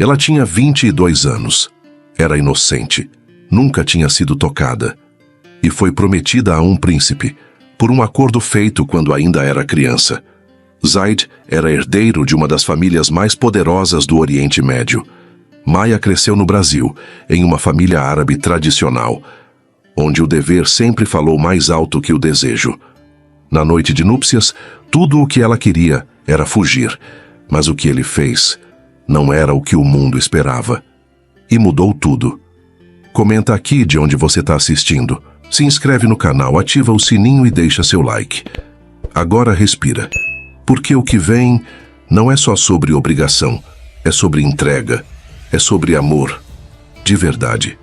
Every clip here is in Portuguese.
Ela tinha 22 anos. Era inocente. Nunca tinha sido tocada. E foi prometida a um príncipe, por um acordo feito quando ainda era criança. Zaid era herdeiro de uma das famílias mais poderosas do Oriente Médio. Maya cresceu no Brasil, em uma família árabe tradicional, onde o dever sempre falou mais alto que o desejo. Na noite de núpcias, tudo o que ela queria era fugir, mas o que ele fez não era o que o mundo esperava. E mudou tudo. Comenta aqui de onde você está assistindo. Se inscreve no canal, ativa o sininho e deixa seu like. Agora respira, porque o que vem não é só sobre obrigação, é sobre entrega, é sobre amor, de verdade.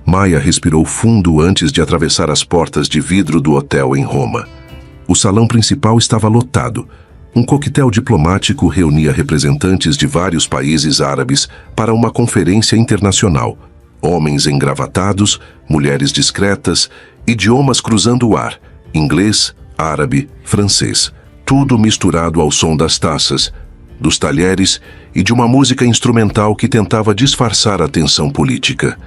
Maya respirou fundo antes de atravessar as portas de vidro do hotel em Roma. O salão principal estava lotado. Um coquetel diplomático reunia representantes de vários países árabes para uma conferência internacional. Homens engravatados, mulheres discretas, idiomas cruzando o ar, inglês, árabe, francês, tudo misturado ao som das taças, dos talheres e de uma música instrumental que tentava disfarçar a tensão política.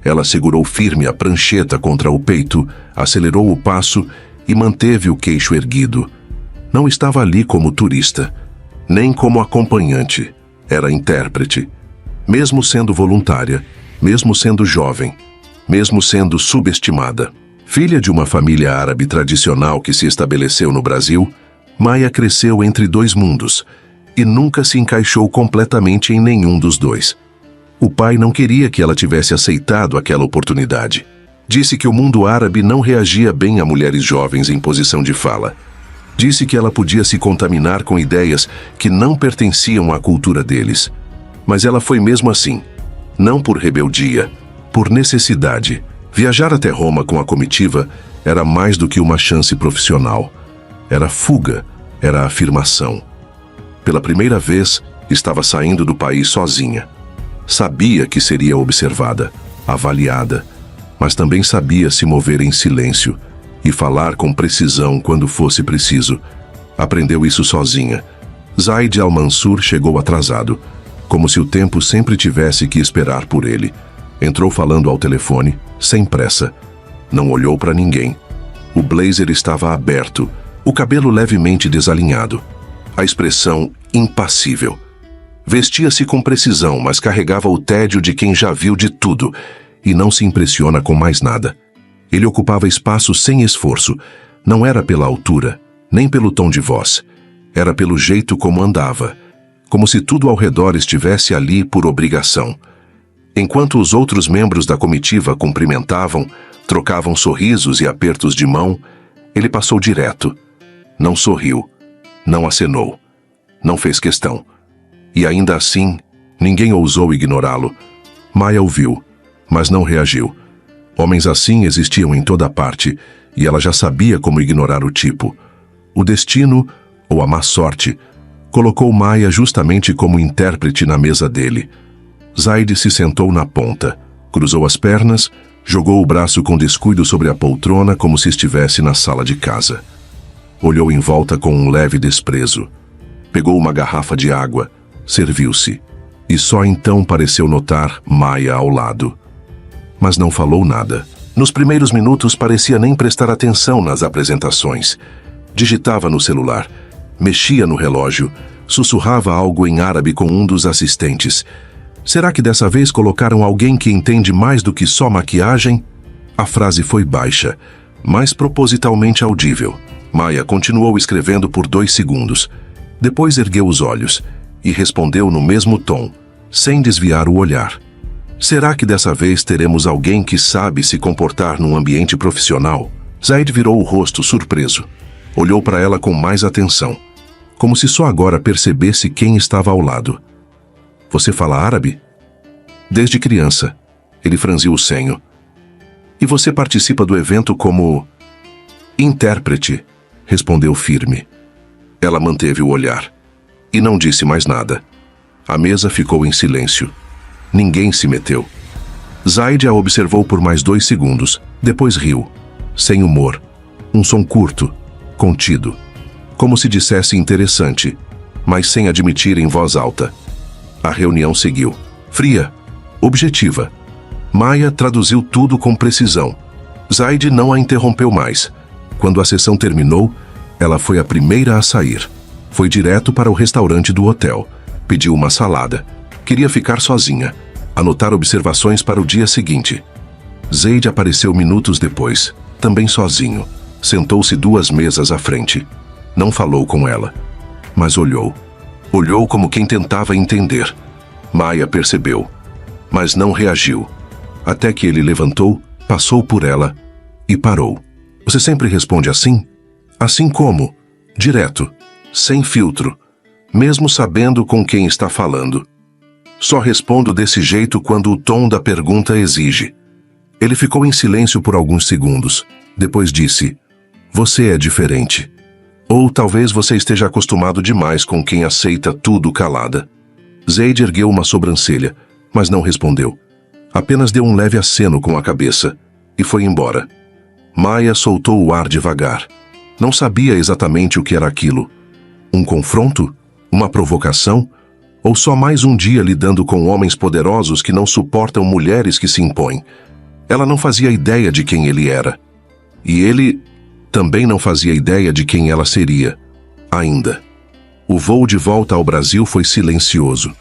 Ela segurou firme a prancheta contra o peito, acelerou o passo e manteve o queixo erguido. Não estava ali como turista, nem como acompanhante. Era intérprete. Mesmo sendo voluntária, mesmo sendo jovem, mesmo sendo subestimada. Filha de uma família árabe tradicional que se estabeleceu no Brasil, Maya cresceu entre dois mundos e nunca se encaixou completamente em nenhum dos dois. O pai não queria que ela tivesse aceitado aquela oportunidade. Disse que o mundo árabe não reagia bem a mulheres jovens em posição de fala. Disse que ela podia se contaminar com ideias que não pertenciam à cultura deles. Mas ela foi mesmo assim. Não por rebeldia, por necessidade. Viajar até Roma com a comitiva era mais do que uma chance profissional. Era fuga, era afirmação. Pela primeira vez, estava saindo do país sozinha. Sabia que seria observada, avaliada, mas também sabia se mover em silêncio e falar com precisão quando fosse preciso. Aprendeu isso sozinha. Zaid al-Mansur chegou atrasado, como se o tempo sempre tivesse que esperar por ele. Entrou falando ao telefone, sem pressa. Não olhou para ninguém. O blazer estava aberto, o cabelo levemente desalinhado. A expressão impassível. Vestia-se com precisão, mas carregava o tédio de quem já viu de tudo e não se impressiona com mais nada. Ele ocupava espaço sem esforço. Não era pela altura, nem pelo tom de voz. Era pelo jeito como andava, como se tudo ao redor estivesse ali por obrigação. Enquanto os outros membros da comitiva cumprimentavam, trocavam sorrisos e apertos de mão, ele passou direto. Não sorriu, não acenou, não fez questão. E ainda assim, ninguém ousou ignorá-lo. Maya o viu, mas não reagiu. Homens assim existiam em toda parte, e ela já sabia como ignorar o tipo. O destino, ou a má sorte, colocou Maya justamente como intérprete na mesa dele. Zaid se sentou na ponta, cruzou as pernas, jogou o braço com descuido sobre a poltrona como se estivesse na sala de casa. Olhou em volta com um leve desprezo. Pegou uma garrafa de água, serviu-se, e só então pareceu notar Maya ao lado. Mas não falou nada. Nos primeiros minutos parecia nem prestar atenção nas apresentações. Digitava no celular, mexia no relógio, sussurrava algo em árabe com um dos assistentes. Será que dessa vez colocaram alguém que entende mais do que só maquiagem? A frase foi baixa, mas propositalmente audível. Maya continuou escrevendo por 2 segundos. Depois ergueu os olhos e respondeu no mesmo tom, sem desviar o olhar. Será que dessa vez teremos alguém que sabe se comportar num ambiente profissional? Zaid virou o rosto surpreso. Olhou para ela com mais atenção, como se só agora percebesse quem estava ao lado. Você fala árabe? Desde criança. Ele franziu o senho. E você participa do evento como intérprete, respondeu firme. Ela manteve o olhar e não disse mais nada. A mesa ficou em silêncio. Ninguém se meteu. Zaid a observou por mais 2 segundos, depois riu, sem humor. Um som curto, contido, como se dissesse interessante, mas sem admitir em voz alta. A reunião seguiu. Fria, objetiva. Maia traduziu tudo com precisão. Zaide não a interrompeu mais. Quando a sessão terminou, ela foi a primeira a sair. Foi direto para o restaurante do hotel. Pediu uma salada. Queria ficar sozinha. Anotar observações para o dia seguinte. Zaide apareceu minutos depois, também sozinho. Sentou-se 2 mesas à frente. Não falou com ela, mas olhou. Olhou como quem tentava entender. Maia percebeu, mas não reagiu. Até que ele levantou, passou por ela e parou. Você sempre responde assim? Assim como? Direto, sem filtro, mesmo sabendo com quem está falando. Só respondo desse jeito quando o tom da pergunta exige. Ele ficou em silêncio por alguns segundos. Depois disse, você é diferente. Ou talvez você esteja acostumado demais com quem aceita tudo calada. Zaide ergueu uma sobrancelha, mas não respondeu. Apenas deu um leve aceno com a cabeça e foi embora. Maia soltou o ar devagar. Não sabia exatamente o que era aquilo. Um confronto? Uma provocação? Ou só mais um dia lidando com homens poderosos que não suportam mulheres que se impõem? Ela não fazia ideia de quem ele era. E ele também não fazia ideia de quem ela seria, ainda. O voo de volta ao Brasil foi silencioso.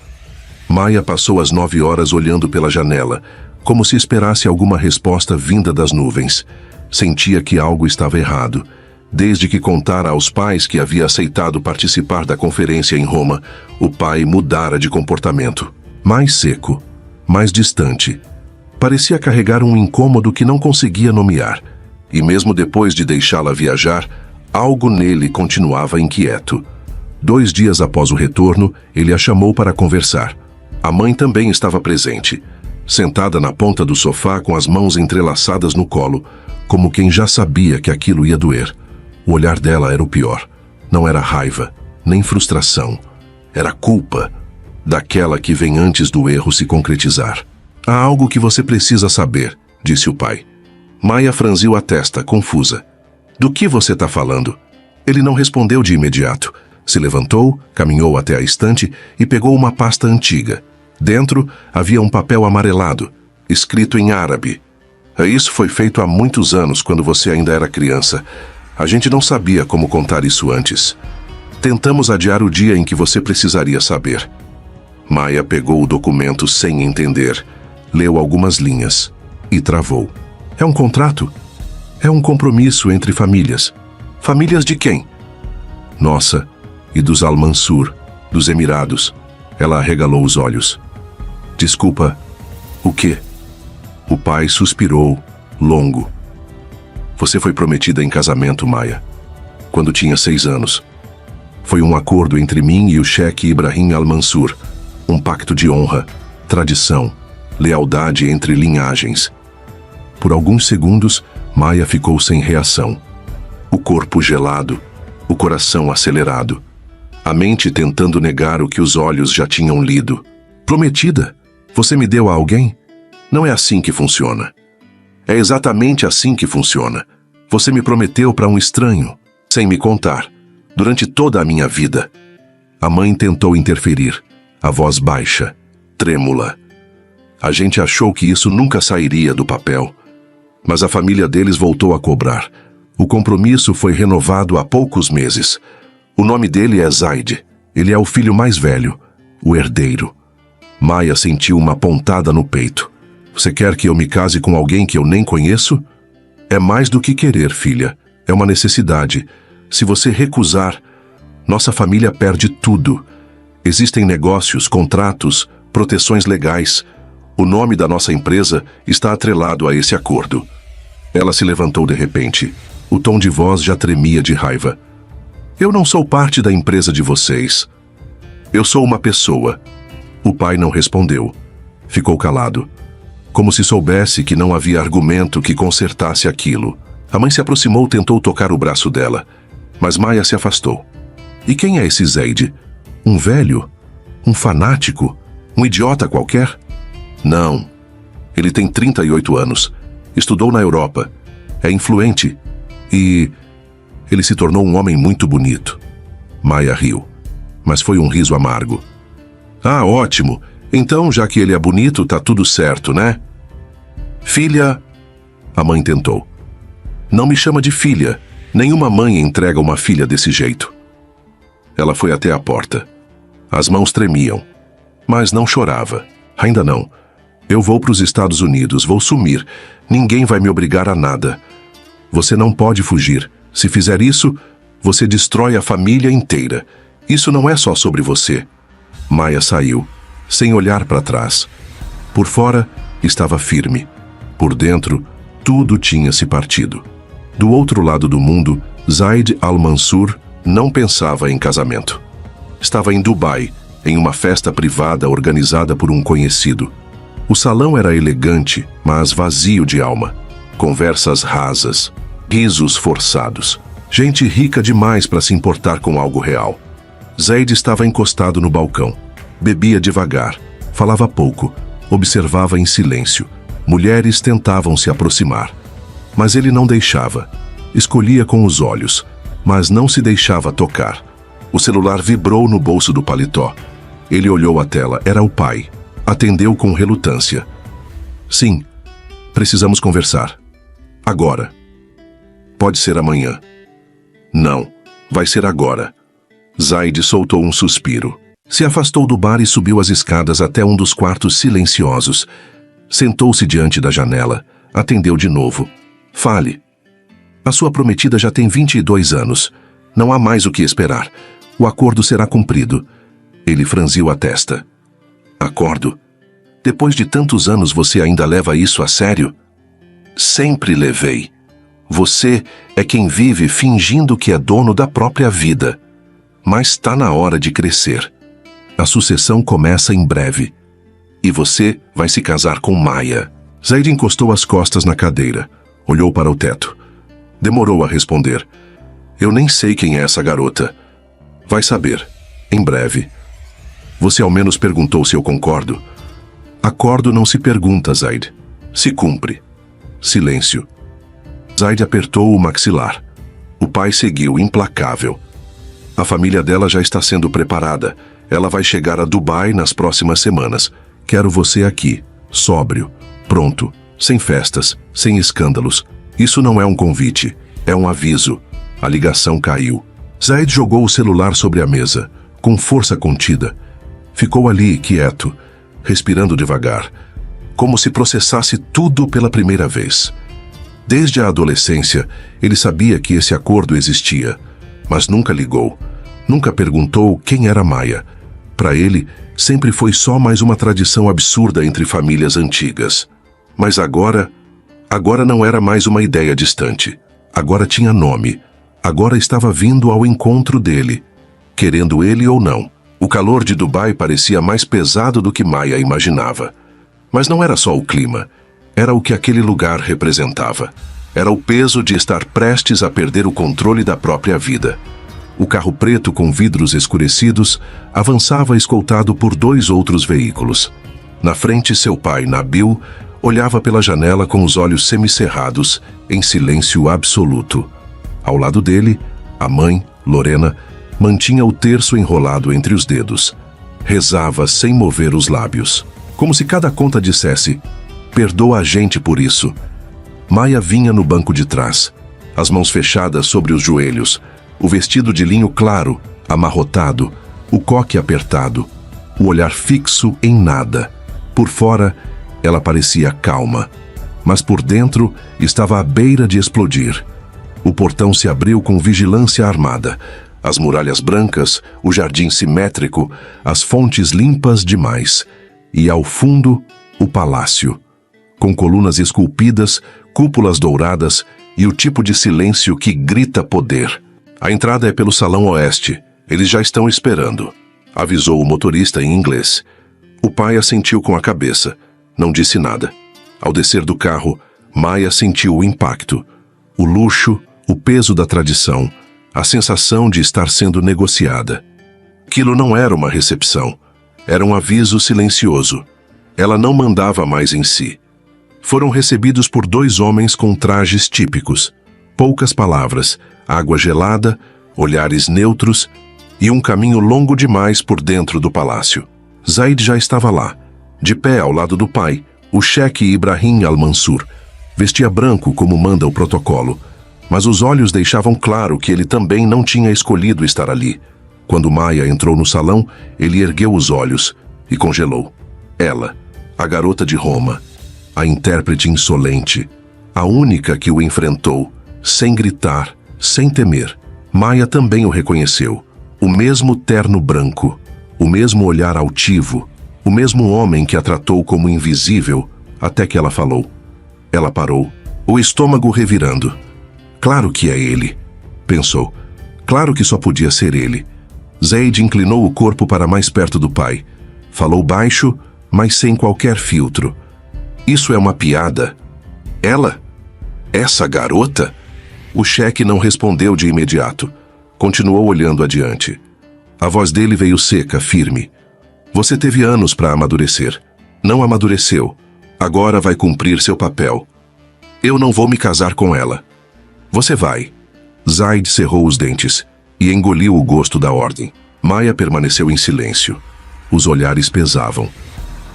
Maia passou as 9 horas olhando pela janela, como se esperasse alguma resposta vinda das nuvens. Sentia que algo estava errado. Desde que contara aos pais que havia aceitado participar da conferência em Roma, o pai mudara de comportamento. Mais seco, mais distante. Parecia carregar um incômodo que não conseguia nomear. E mesmo depois de deixá-la viajar, algo nele continuava inquieto. 2 dias após o retorno, ele a chamou para conversar. A mãe também estava presente, sentada na ponta do sofá com as mãos entrelaçadas no colo, como quem já sabia que aquilo ia doer. O olhar dela era o pior. Não era raiva, nem frustração. Era culpa, daquela que vem antes do erro se concretizar. Há algo que você precisa saber, disse o pai. Maia franziu a testa, confusa. Do que você está falando? Ele não respondeu de imediato. Se levantou, caminhou até a estante e pegou uma pasta antiga. Dentro havia um papel amarelado, escrito em árabe. Isso foi feito há muitos anos, quando você ainda era criança. A gente não sabia como contar isso antes. Tentamos adiar o dia em que você precisaria saber. Maia pegou o documento sem entender. Leu algumas linhas e travou. É um contrato? É um compromisso entre famílias. Famílias de quem? Nossa, e dos Al-Mansur, dos Emirados. Ela arregalou os olhos. Desculpa, o quê? O pai suspirou, longo. Você foi prometida em casamento, Maia, quando tinha 6 anos. Foi um acordo entre mim e o cheque Ibrahim Al-Mansur. Um pacto de honra, tradição, lealdade entre linhagens. Por alguns segundos, Maia ficou sem reação. O corpo gelado, o coração acelerado. A mente tentando negar o que os olhos já tinham lido. Prometida? Você me deu a alguém? Não é assim que funciona. É exatamente assim que funciona. Você me prometeu para um estranho, sem me contar, durante toda a minha vida. A mãe tentou interferir, a voz baixa, trêmula. A gente achou que isso nunca sairia do papel. Mas a família deles voltou a cobrar. O compromisso foi renovado há poucos meses. O nome dele é Zaide. Ele é o filho mais velho, o herdeiro. Maia sentiu uma pontada no peito. Você quer que eu me case com alguém que eu nem conheço? É mais do que querer, filha. É uma necessidade. Se você recusar, nossa família perde tudo. Existem negócios, contratos, proteções legais. O nome da nossa empresa está atrelado a esse acordo. Ela se levantou de repente. O tom de voz já tremia de raiva. Eu não sou parte da empresa de vocês. Eu sou uma pessoa. O pai não respondeu. Ficou calado, como se soubesse que não havia argumento que consertasse aquilo. A mãe se aproximou, tentou tocar o braço dela, mas Maia se afastou. E quem é esse Zaide? Um velho? Um fanático? Um idiota qualquer? Não. Ele tem 38 anos. Estudou na Europa. É influente. E ele se tornou um homem muito bonito. Maia riu, mas foi um riso amargo. Ah, ótimo. Então, já que ele é bonito, tá tudo certo, né? Filha... A mãe tentou. Não me chama de filha. Nenhuma mãe entrega uma filha desse jeito. Ela foi até a porta. As mãos tremiam, mas não chorava. Ainda não. Eu vou para os Estados Unidos, vou sumir. Ninguém vai me obrigar a nada. Você não pode fugir. Se fizer isso, você destrói a família inteira. Isso não é só sobre você. Maia saiu, sem olhar para trás. Por fora, estava firme. Por dentro, tudo tinha se partido. Do outro lado do mundo, Zaid al-Mansur não pensava em casamento. Estava em Dubai, em uma festa privada organizada por um conhecido. O salão era elegante, mas vazio de alma. Conversas rasas, risos forçados. Gente rica demais para se importar com algo real. Zaid estava encostado no balcão. Bebia devagar, falava pouco, observava em silêncio. Mulheres tentavam se aproximar, mas ele não deixava. Escolhia com os olhos, mas não se deixava tocar. O celular vibrou no bolso do paletó. Ele olhou a tela, era o pai. Atendeu com relutância. Sim, precisamos conversar. Agora. Pode ser amanhã. Não, vai ser agora. Zaid soltou um suspiro. Se afastou do bar e subiu as escadas até um dos quartos silenciosos. Sentou-se diante da janela. Atendeu de novo. Fale. A sua prometida já tem 22 anos. Não há mais o que esperar. O acordo será cumprido. Ele franziu a testa. Acordo? Depois de tantos anos você ainda leva isso a sério? Sempre levei. Você é quem vive fingindo que é dono da própria vida. Mas está na hora de crescer. A sucessão começa em breve. E você vai se casar com Maia. Zaid encostou as costas na cadeira. Olhou para o teto. Demorou a responder. Eu nem sei quem é essa garota. Vai saber. Em breve. Você ao menos perguntou se eu concordo. Acordo não se pergunta, Zaid. Se cumpre. Silêncio. Zaid apertou o maxilar. O pai seguiu, implacável. A família dela já está sendo preparada. Ela vai chegar a Dubai nas próximas semanas. Quero você aqui, sóbrio, pronto, sem festas, sem escândalos. Isso não é um convite, é um aviso. A ligação caiu. Zaid jogou o celular sobre a mesa, com força contida. Ficou ali, quieto, respirando devagar, como se processasse tudo pela primeira vez. Desde a adolescência, ele sabia que esse acordo existia, mas nunca ligou, nunca perguntou quem era Maia. Para ele, sempre foi só mais uma tradição absurda entre famílias antigas. Mas agora não era mais uma ideia distante. Agora tinha nome. Agora estava vindo ao encontro dele, querendo ele ou não. O calor de Dubai parecia mais pesado do que Maia imaginava. Mas não era só o clima. Era o que aquele lugar representava. Era o peso de estar prestes a perder o controle da própria vida. O carro preto com vidros escurecidos avançava escoltado por 2 outros veículos. Na frente, seu pai, Nabil, olhava pela janela com os olhos semicerrados, em silêncio absoluto. Ao lado dele, a mãe, Lorena, mantinha o terço enrolado entre os dedos. Rezava sem mover os lábios, como se cada conta dissesse: perdoa a gente por isso. Maia vinha no banco de trás, as mãos fechadas sobre os joelhos, o vestido de linho claro, amarrotado, o coque apertado, o olhar fixo em nada. Por fora, ela parecia calma, mas por dentro estava à beira de explodir. O portão se abriu com vigilância armada. As muralhas brancas, o jardim simétrico, as fontes limpas demais. E ao fundo, o palácio, com colunas esculpidas, cúpulas douradas e o tipo de silêncio que grita poder. A entrada é pelo salão oeste. Eles já estão esperando, avisou o motorista em inglês. O pai assentiu com a cabeça. Não disse nada. Ao descer do carro, Maia sentiu o impacto. O luxo, o peso da tradição, a sensação de estar sendo negociada. Aquilo não era uma recepção. Era um aviso silencioso. Ela não mandava mais em si. Foram recebidos por 2 homens com trajes típicos. Poucas palavras, água gelada, olhares neutros e um caminho longo demais por dentro do palácio. Zaid já estava lá, de pé ao lado do pai, o cheque Ibrahim Al-Mansur. Vestia branco como manda o protocolo, mas os olhos deixavam claro que ele também não tinha escolhido estar ali. Quando Maya entrou no salão, ele ergueu os olhos e congelou. Ela, a garota de Roma, a intérprete insolente, a única que o enfrentou, sem gritar, sem temer. Maya também o reconheceu. O mesmo terno branco, o mesmo olhar altivo, o mesmo homem que a tratou como invisível, até que ela falou. Ela parou, o estômago revirando. Claro que é ele, pensou. Claro que só podia ser ele. Zaid inclinou o corpo para mais perto do pai. Falou baixo, mas sem qualquer filtro. Isso é uma piada. Ela? Essa garota? O cheque não respondeu de imediato. Continuou olhando adiante. A voz dele veio seca, firme. Você teve anos para amadurecer. Não amadureceu. Agora vai cumprir seu papel. Eu não vou me casar com ela. Você vai. Zaid cerrou os dentes e engoliu o gosto da ordem. Maya permaneceu em silêncio. Os olhares pesavam.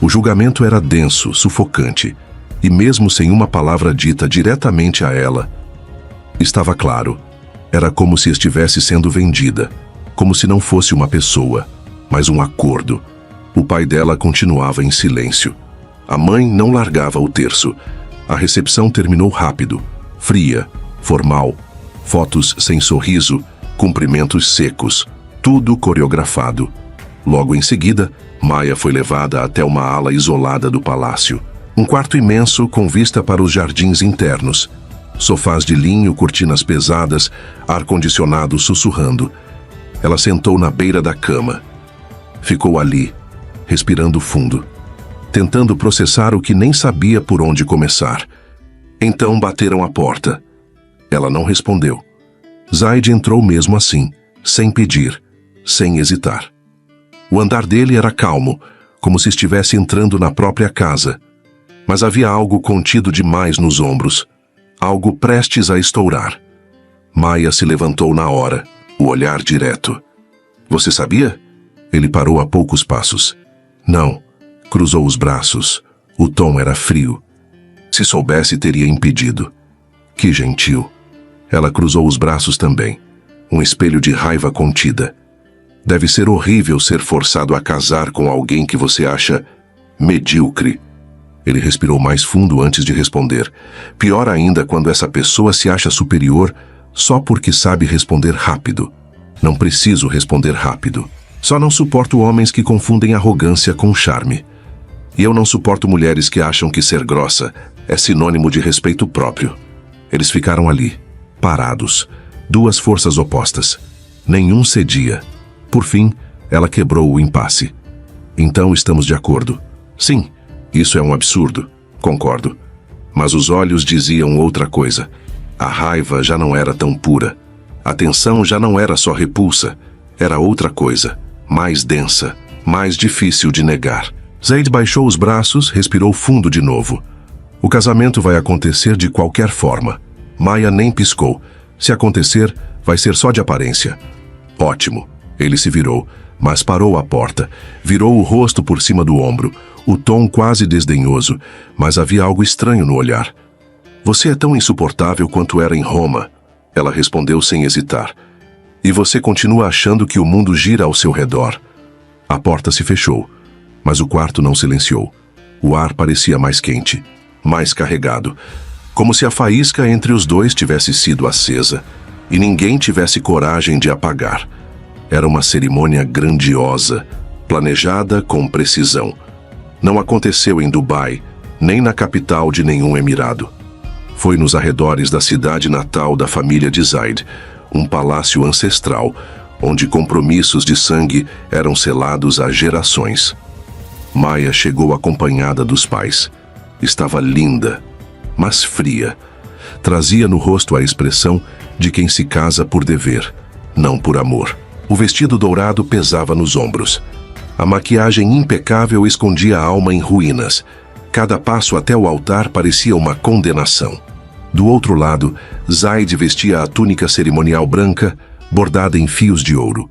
O julgamento era denso, sufocante, e mesmo sem uma palavra dita diretamente a ela, estava claro. Era como se estivesse sendo vendida, como se não fosse uma pessoa, mas um acordo. O pai dela continuava em silêncio. A mãe não largava o terço. A recepção terminou rápido, fria, formal. Fotos sem sorriso, cumprimentos secos, tudo coreografado. Logo em seguida, Maya foi levada até uma ala isolada do palácio. Um quarto imenso com vista para os jardins internos. Sofás de linho, cortinas pesadas, ar-condicionado sussurrando. Ela sentou na beira da cama. Ficou ali, respirando fundo, tentando processar o que nem sabia por onde começar. Então bateram à porta. Ela não respondeu. Zaid entrou mesmo assim, sem pedir, sem hesitar. O andar dele era calmo, como se estivesse entrando na própria casa. Mas havia algo contido demais nos ombros, algo prestes a estourar. Maya se levantou na hora, o olhar direto. Você sabia? Ele parou a poucos passos. Não. Cruzou os braços. O tom era frio. Se soubesse, teria impedido. Que gentil. Ela cruzou os braços também. Um espelho de raiva contida. Deve ser horrível ser forçado a casar com alguém que você acha medíocre. Ele respirou mais fundo antes de responder. Pior ainda quando essa pessoa se acha superior só porque sabe responder rápido. Não preciso responder rápido. Só não suporto homens que confundem arrogância com charme. E eu não suporto mulheres que acham que ser grossa é sinônimo de respeito próprio. Eles ficaram ali, parados, duas forças opostas. Nenhum cedia. Por fim, ela quebrou o impasse. Então estamos de acordo. Sim, isso é um absurdo, concordo. Mas os olhos diziam outra coisa. A raiva já não era tão pura. A tensão já não era só repulsa. Era outra coisa, mais densa, mais difícil de negar. Zaid baixou os braços, respirou fundo de novo. O casamento vai acontecer de qualquer forma. Maya nem piscou. Se acontecer, vai ser só de aparência. Ótimo. Ele se virou, mas parou à porta. Virou o rosto por cima do ombro, o tom quase desdenhoso, mas havia algo estranho no olhar. Você é tão insuportável quanto era em Roma, ela respondeu sem hesitar. E você continua achando que o mundo gira ao seu redor. A porta se fechou, mas o quarto não silenciou. O ar parecia mais quente, mais carregado, como se a faísca entre os dois tivesse sido acesa e ninguém tivesse coragem de apagar. Era uma cerimônia grandiosa, planejada com precisão. Não aconteceu em Dubai, nem na capital de nenhum emirado. Foi nos arredores da cidade natal da família de Zaid, um palácio ancestral, onde compromissos de sangue eram selados há gerações. Maya chegou acompanhada dos pais. Estava linda, mas fria. Trazia no rosto a expressão de quem se casa por dever, não por amor. O vestido dourado pesava nos ombros. A maquiagem impecável escondia a alma em ruínas. Cada passo até o altar parecia uma condenação. Do outro lado, Zaid vestia a túnica cerimonial branca, bordada em fios de ouro.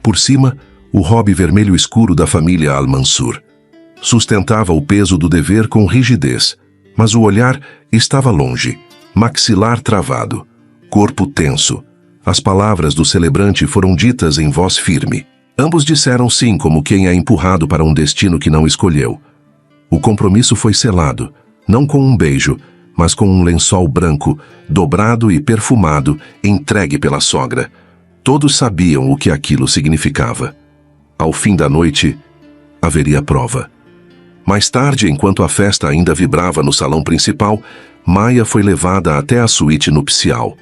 Por cima, o robe vermelho escuro da família Al-Mansur. Sustentava o peso do dever com rigidez, mas o olhar estava longe, maxilar travado, corpo tenso. As palavras do celebrante foram ditas em voz firme. Ambos disseram sim, como quem é empurrado para um destino que não escolheu. O compromisso foi selado, não com um beijo, mas com um lençol branco, dobrado e perfumado, entregue pela sogra. Todos sabiam o que aquilo significava. Ao fim da noite, haveria prova. Mais tarde, enquanto a festa ainda vibrava no salão principal, Maia foi levada até a suíte nupcial.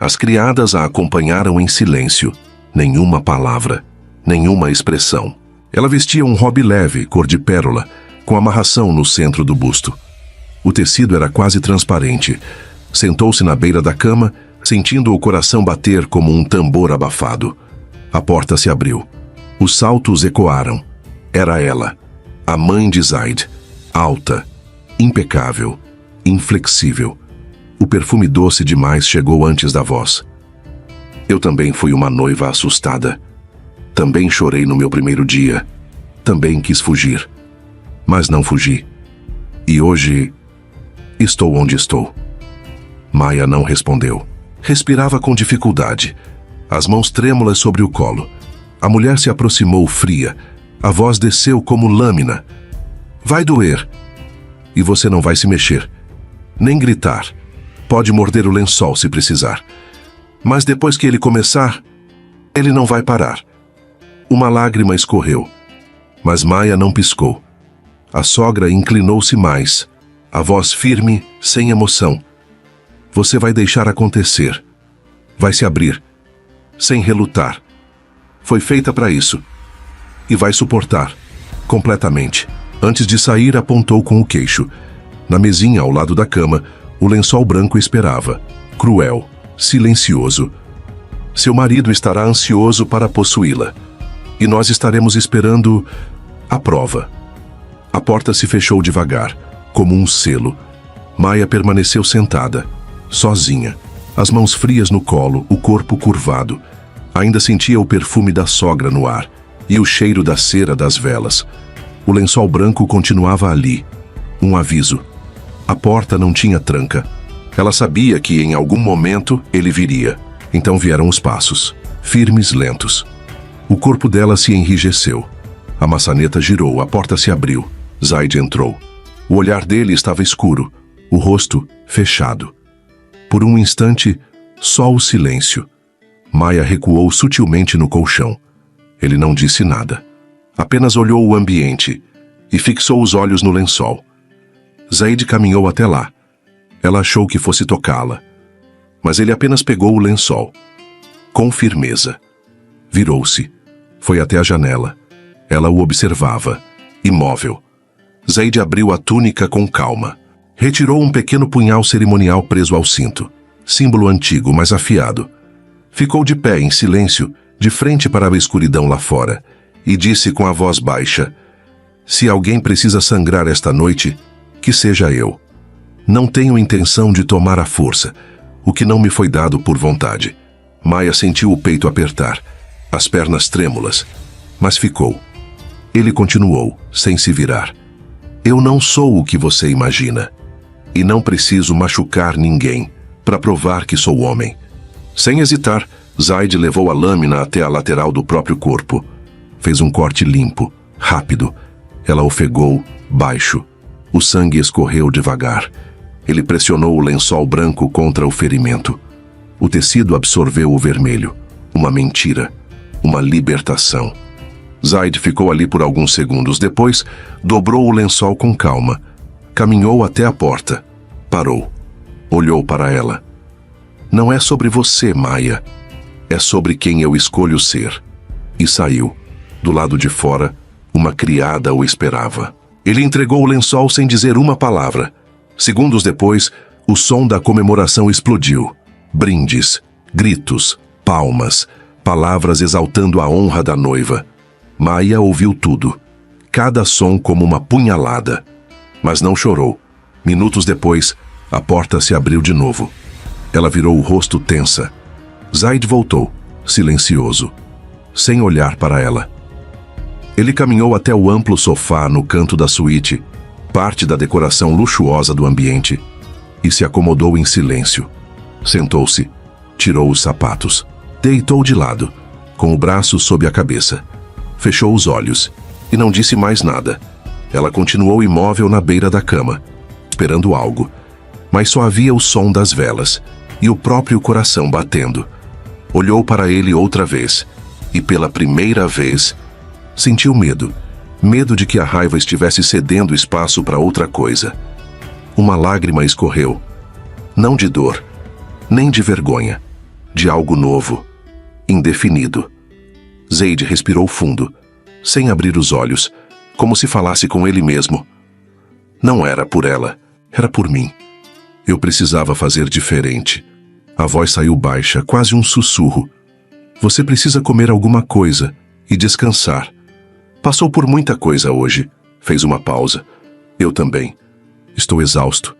As criadas a acompanharam em silêncio. Nenhuma palavra, nenhuma expressão. Ela vestia um robe leve, cor de pérola, com amarração no centro do busto. O tecido era quase transparente. Sentou-se na beira da cama, sentindo o coração bater como um tambor abafado. A porta se abriu. Os saltos ecoaram. Era ela, a mãe de Zaid, alta, impecável, inflexível. O perfume doce demais chegou antes da voz. Eu também fui uma noiva assustada. Também chorei no meu primeiro dia. Também quis fugir. Mas não fugi. E hoje, estou onde estou. Maia não respondeu. Respirava com dificuldade, as mãos trêmulas sobre o colo. A mulher se aproximou fria. A voz desceu como lâmina. Vai doer. E você não vai se mexer. Nem gritar. Pode morder o lençol se precisar. Mas depois que ele começar, ele não vai parar. Uma lágrima escorreu. Mas Maia não piscou. A sogra inclinou-se mais. A voz firme, sem emoção. Você vai deixar acontecer. Vai se abrir. Sem relutar. Foi feita para isso. E vai suportar. Completamente. Antes de sair, apontou com o queixo. Na mesinha ao lado da cama, o lençol branco esperava. Cruel. Silencioso. Seu marido estará ansioso para possuí-la. E nós estaremos esperando a prova. A porta se fechou devagar, como um selo. Maia permaneceu sentada, sozinha, as mãos frias no colo, o corpo curvado. Ainda sentia o perfume da sogra no ar e o cheiro da cera das velas. O lençol branco continuava ali. Um aviso. A porta não tinha tranca. Ela sabia que em algum momento ele viria. Então vieram os passos, firmes, lentos. O corpo dela se enrijeceu. A maçaneta girou, a porta se abriu. Zaid entrou. O olhar dele estava escuro, o rosto fechado. Por um instante, só o silêncio. Maia recuou sutilmente no colchão. Ele não disse nada. Apenas olhou o ambiente e fixou os olhos no lençol. Zaid caminhou até lá. Ela achou que fosse tocá-la. Mas ele apenas pegou o lençol. Com firmeza. Virou-se. Foi até a janela. Ela o observava, imóvel. Zaid abriu a túnica com calma. Retirou um pequeno punhal cerimonial preso ao cinto. Símbolo antigo, mas afiado. Ficou de pé, em silêncio, de frente para a escuridão lá fora, e disse com a voz baixa: se alguém precisa sangrar esta noite, que seja eu. Não tenho intenção de tomar à força, o que não me foi dado por vontade. Maia sentiu o peito apertar, as pernas trêmulas, mas ficou. Ele continuou, sem se virar. Eu não sou o que você imagina. E não preciso machucar ninguém para provar que sou homem. Sem hesitar, Zaid levou a lâmina até a lateral do próprio corpo. Fez um corte limpo, rápido. Ela ofegou, baixo. O sangue escorreu devagar. Ele pressionou o lençol branco contra o ferimento. O tecido absorveu o vermelho. Uma mentira. Uma libertação. Zaid ficou ali por alguns segundos. Depois, dobrou o lençol com calma. Caminhou até a porta. Parou. Olhou para ela. Não é sobre você, Maia. É sobre quem eu escolho ser. E saiu. Do lado de fora, uma criada o esperava. Ele entregou o lençol sem dizer uma palavra. Segundos depois, o som da comemoração explodiu. Brindes, gritos, palmas, palavras exaltando a honra da noiva. Maia ouviu tudo. Cada som como uma punhalada. Mas não chorou. Minutos depois, a porta se abriu de novo. Ela virou o rosto tensa. Zaid voltou, silencioso, sem olhar para ela. Ele caminhou até o amplo sofá no canto da suíte, parte da decoração luxuosa do ambiente, e se acomodou em silêncio. Sentou-se, tirou os sapatos, deitou de lado, com o braço sob a cabeça. Fechou os olhos e não disse mais nada. Ela continuou imóvel na beira da cama, esperando algo, mas só havia o som das velas e o próprio coração batendo. Olhou para ele outra vez e, pela primeira vez, sentiu medo. Medo de que a raiva estivesse cedendo espaço para outra coisa. Uma lágrima escorreu. Não de dor, nem de vergonha. De algo novo, indefinido. Zaid respirou fundo, sem abrir os olhos, como se falasse com ele mesmo. Não era por ela, era por mim. Eu precisava fazer diferente. A voz saiu baixa, quase um sussurro. Você precisa comer alguma coisa e descansar. Passou por muita coisa hoje. Fez uma pausa. Eu também. Estou exausto.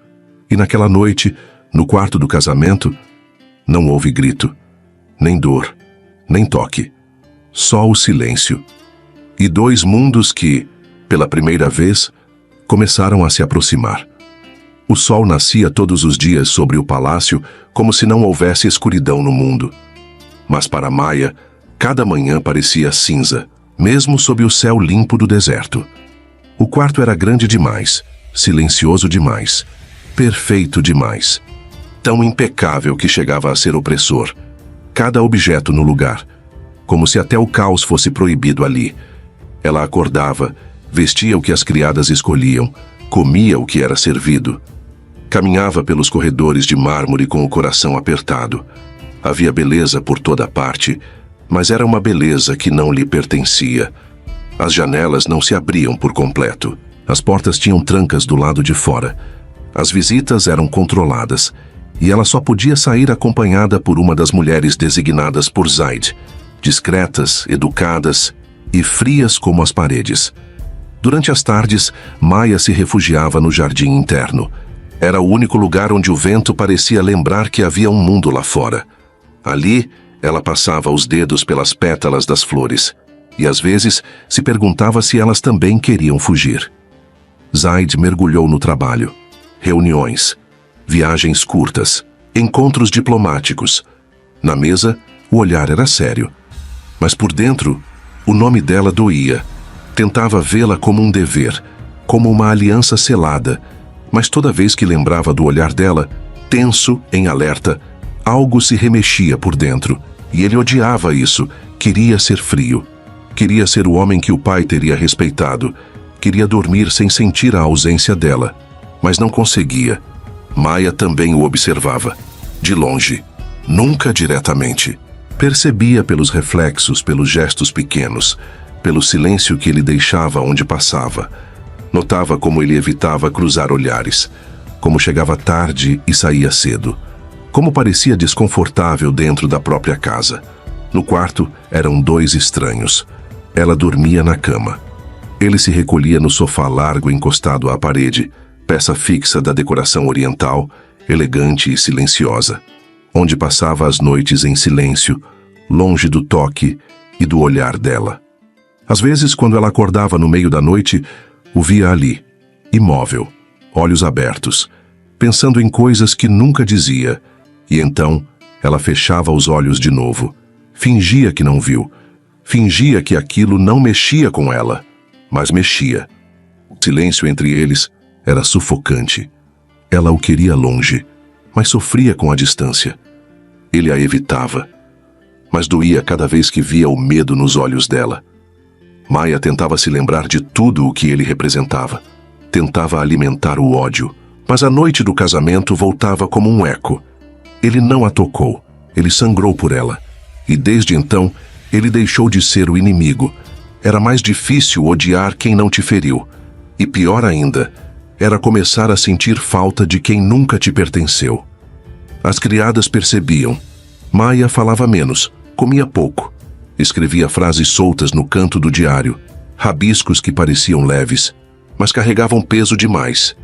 E naquela noite, no quarto do casamento, não houve grito, nem dor, nem toque. Só o silêncio. E dois mundos que, pela primeira vez, começaram a se aproximar. O sol nascia todos os dias sobre o palácio, como se não houvesse escuridão no mundo. Mas para Maya, cada manhã parecia cinza, mesmo sob o céu limpo do deserto. O quarto era grande demais, silencioso demais, perfeito demais. Tão impecável que chegava a ser opressor. Cada objeto no lugar, como se até o caos fosse proibido ali. Ela acordava, vestia o que as criadas escolhiam, comia o que era servido. Caminhava pelos corredores de mármore com o coração apertado. Havia beleza por toda parte, mas era uma beleza que não lhe pertencia. As janelas não se abriam por completo. As portas tinham trancas do lado de fora. As visitas eram controladas, e ela só podia sair acompanhada por uma das mulheres designadas por Zaid, discretas, educadas e frias como as paredes. Durante as tardes, Maya se refugiava no jardim interno. Era o único lugar onde o vento parecia lembrar que havia um mundo lá fora. Ali, ela passava os dedos pelas pétalas das flores, e às vezes se perguntava se elas também queriam fugir. Zaid mergulhou no trabalho. Reuniões, viagens curtas, encontros diplomáticos. Na mesa, o olhar era sério. Mas por dentro, o nome dela doía. Tentava vê-la como um dever, como uma aliança selada, mas toda vez que lembrava do olhar dela, tenso, em alerta, algo se remexia por dentro, e ele odiava isso, queria ser frio. Queria ser o homem que o pai teria respeitado, queria dormir sem sentir a ausência dela, mas não conseguia. Maya também o observava, de longe, nunca diretamente. Percebia pelos reflexos, pelos gestos pequenos, pelo silêncio que ele deixava onde passava. Notava como ele evitava cruzar olhares, como chegava tarde e saía cedo, como parecia desconfortável dentro da própria casa. No quarto eram dois estranhos. Ela dormia na cama. Ele se recolhia no sofá largo encostado à parede, peça fixa da decoração oriental, elegante e silenciosa, onde passava as noites em silêncio, longe do toque e do olhar dela. Às vezes, quando ela acordava no meio da noite, o via ali, imóvel, olhos abertos, pensando em coisas que nunca dizia, e então ela fechava os olhos de novo, fingia que não viu, fingia que aquilo não mexia com ela, mas mexia. O silêncio entre eles era sufocante. Ela o queria longe, mas sofria com a distância. Ele a evitava, mas doía cada vez que via o medo nos olhos dela. Maya tentava se lembrar de tudo o que ele representava. Tentava alimentar o ódio, mas a noite do casamento voltava como um eco. Ele não a tocou, ele sangrou por ela. E desde então, ele deixou de ser o inimigo. Era mais difícil odiar quem não te feriu. E pior ainda, era começar a sentir falta de quem nunca te pertenceu. As criadas percebiam. Maya falava menos, comia pouco. Escrevia frases soltas no canto do diário, rabiscos que pareciam leves, mas carregavam peso demais.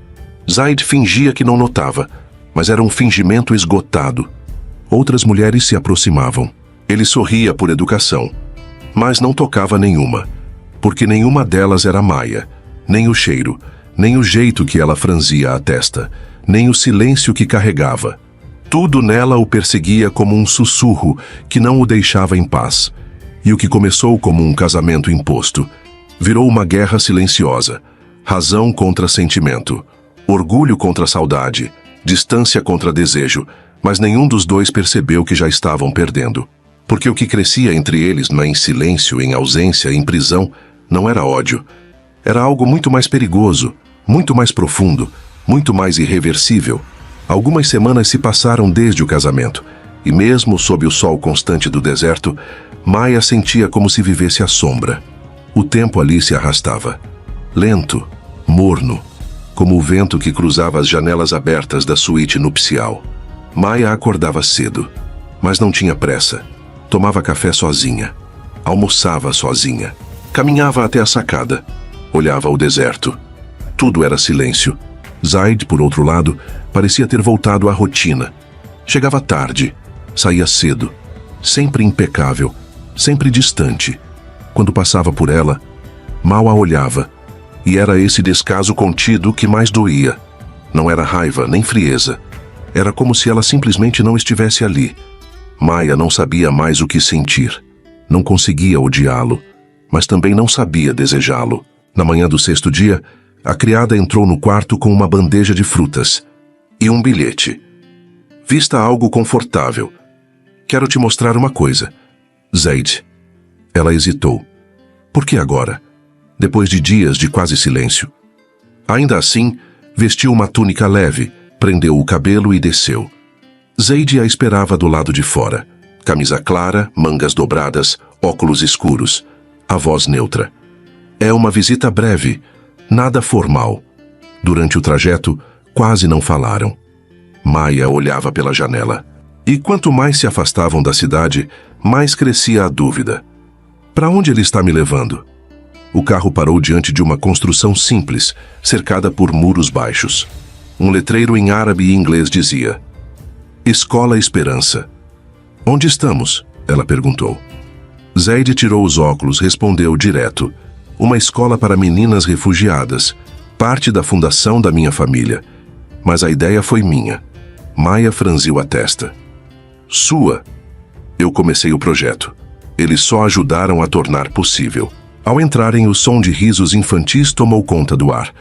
Zaid fingia que não notava, mas era um fingimento esgotado. Outras mulheres se aproximavam. Ele sorria por educação, mas não tocava nenhuma. Porque nenhuma delas era Maia, nem o cheiro, nem o jeito que ela franzia a testa, nem o silêncio que carregava. Tudo nela o perseguia como um sussurro que não o deixava em paz. E o que começou como um casamento imposto, virou uma guerra silenciosa, razão contra sentimento, orgulho contra saudade, distância contra desejo, mas nenhum dos dois percebeu que já estavam perdendo. Porque o que crescia entre eles, em silêncio, em ausência, em prisão, não era ódio. Era algo muito mais perigoso, muito mais profundo, muito mais irreversível. Algumas semanas se passaram desde o casamento, e mesmo sob o sol constante do deserto, Maia sentia como se vivesse à sombra. O tempo ali se arrastava, lento, morno, como o vento que cruzava as janelas abertas da suíte nupcial. Maia acordava cedo, mas não tinha pressa. Tomava café sozinha, almoçava sozinha, caminhava até a sacada, olhava o deserto. Tudo era silêncio. Zaid, por outro lado, parecia ter voltado à rotina. Chegava tarde, saía cedo, sempre impecável, sempre distante. Quando passava por ela, mal a olhava, e era esse descaso contido que mais doía. Não era raiva nem frieza. Era como se ela simplesmente não estivesse ali. Maia não sabia mais o que sentir. Não conseguia odiá-lo, mas também não sabia desejá-lo. Na manhã do sexto dia, a criada entrou no quarto com uma bandeja de frutas e um bilhete. Vista algo confortável. Quero te mostrar uma coisa. Zaid. Ela hesitou. Por que agora? Depois de dias de quase silêncio. Ainda assim, vestiu uma túnica leve, prendeu o cabelo e desceu. Zaid a esperava do lado de fora. Camisa clara, mangas dobradas, óculos escuros. A voz neutra. É uma visita breve, nada formal. Durante o trajeto, quase não falaram. Maia olhava pela janela. E quanto mais se afastavam da cidade, mais crescia a dúvida. Para onde ele está me levando? O carro parou diante de uma construção simples, cercada por muros baixos. Um letreiro em árabe e inglês dizia: Escola Esperança. Onde estamos? Ela perguntou. Zaid tirou os óculos, respondeu direto: Uma escola para meninas refugiadas, parte da fundação da minha família. Mas a ideia foi minha. Maia franziu a testa. Sua? Eu comecei o projeto. Eles só ajudaram a tornar possível. Ao entrarem, o som de risos infantis tomou conta do ar.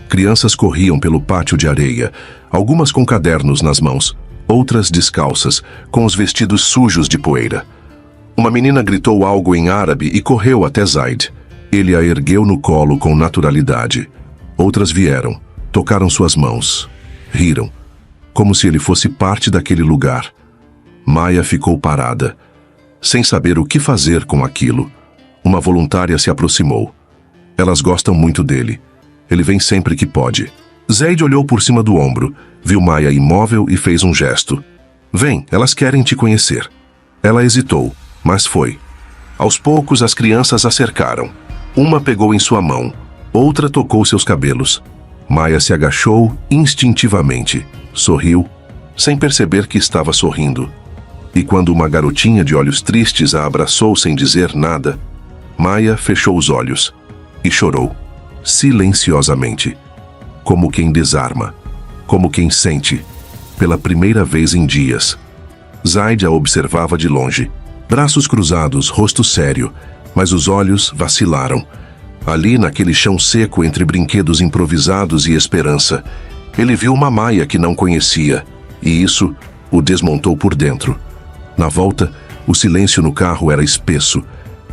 Crianças corriam pelo pátio de areia, algumas com cadernos nas mãos, outras descalças, com os vestidos sujos de poeira. Uma menina gritou algo em árabe e correu até Zaid. Ele a ergueu no colo com naturalidade. Outras vieram, tocaram suas mãos, riram, como se ele fosse parte daquele lugar. Maia ficou parada, sem saber o que fazer com aquilo. Uma voluntária se aproximou. Elas gostam muito dele. Ele vem sempre que pode. Zaid olhou por cima do ombro, viu Maia imóvel e fez um gesto. Vem, elas querem te conhecer. Ela hesitou, mas foi. Aos poucos as crianças a cercaram. Uma pegou em sua mão, outra tocou seus cabelos. Maia se agachou instintivamente, sorriu, sem perceber que estava sorrindo. E quando uma garotinha de olhos tristes a abraçou sem dizer nada, Maia fechou os olhos e chorou, silenciosamente, como quem desarma, como quem sente, pela primeira vez em dias. Zaid a observava de longe, braços cruzados, rosto sério, mas os olhos vacilaram. Ali, naquele chão seco entre brinquedos improvisados e esperança, ele viu uma Maia que não conhecia, e isso o desmontou por dentro. Na volta, o silêncio no carro era espesso.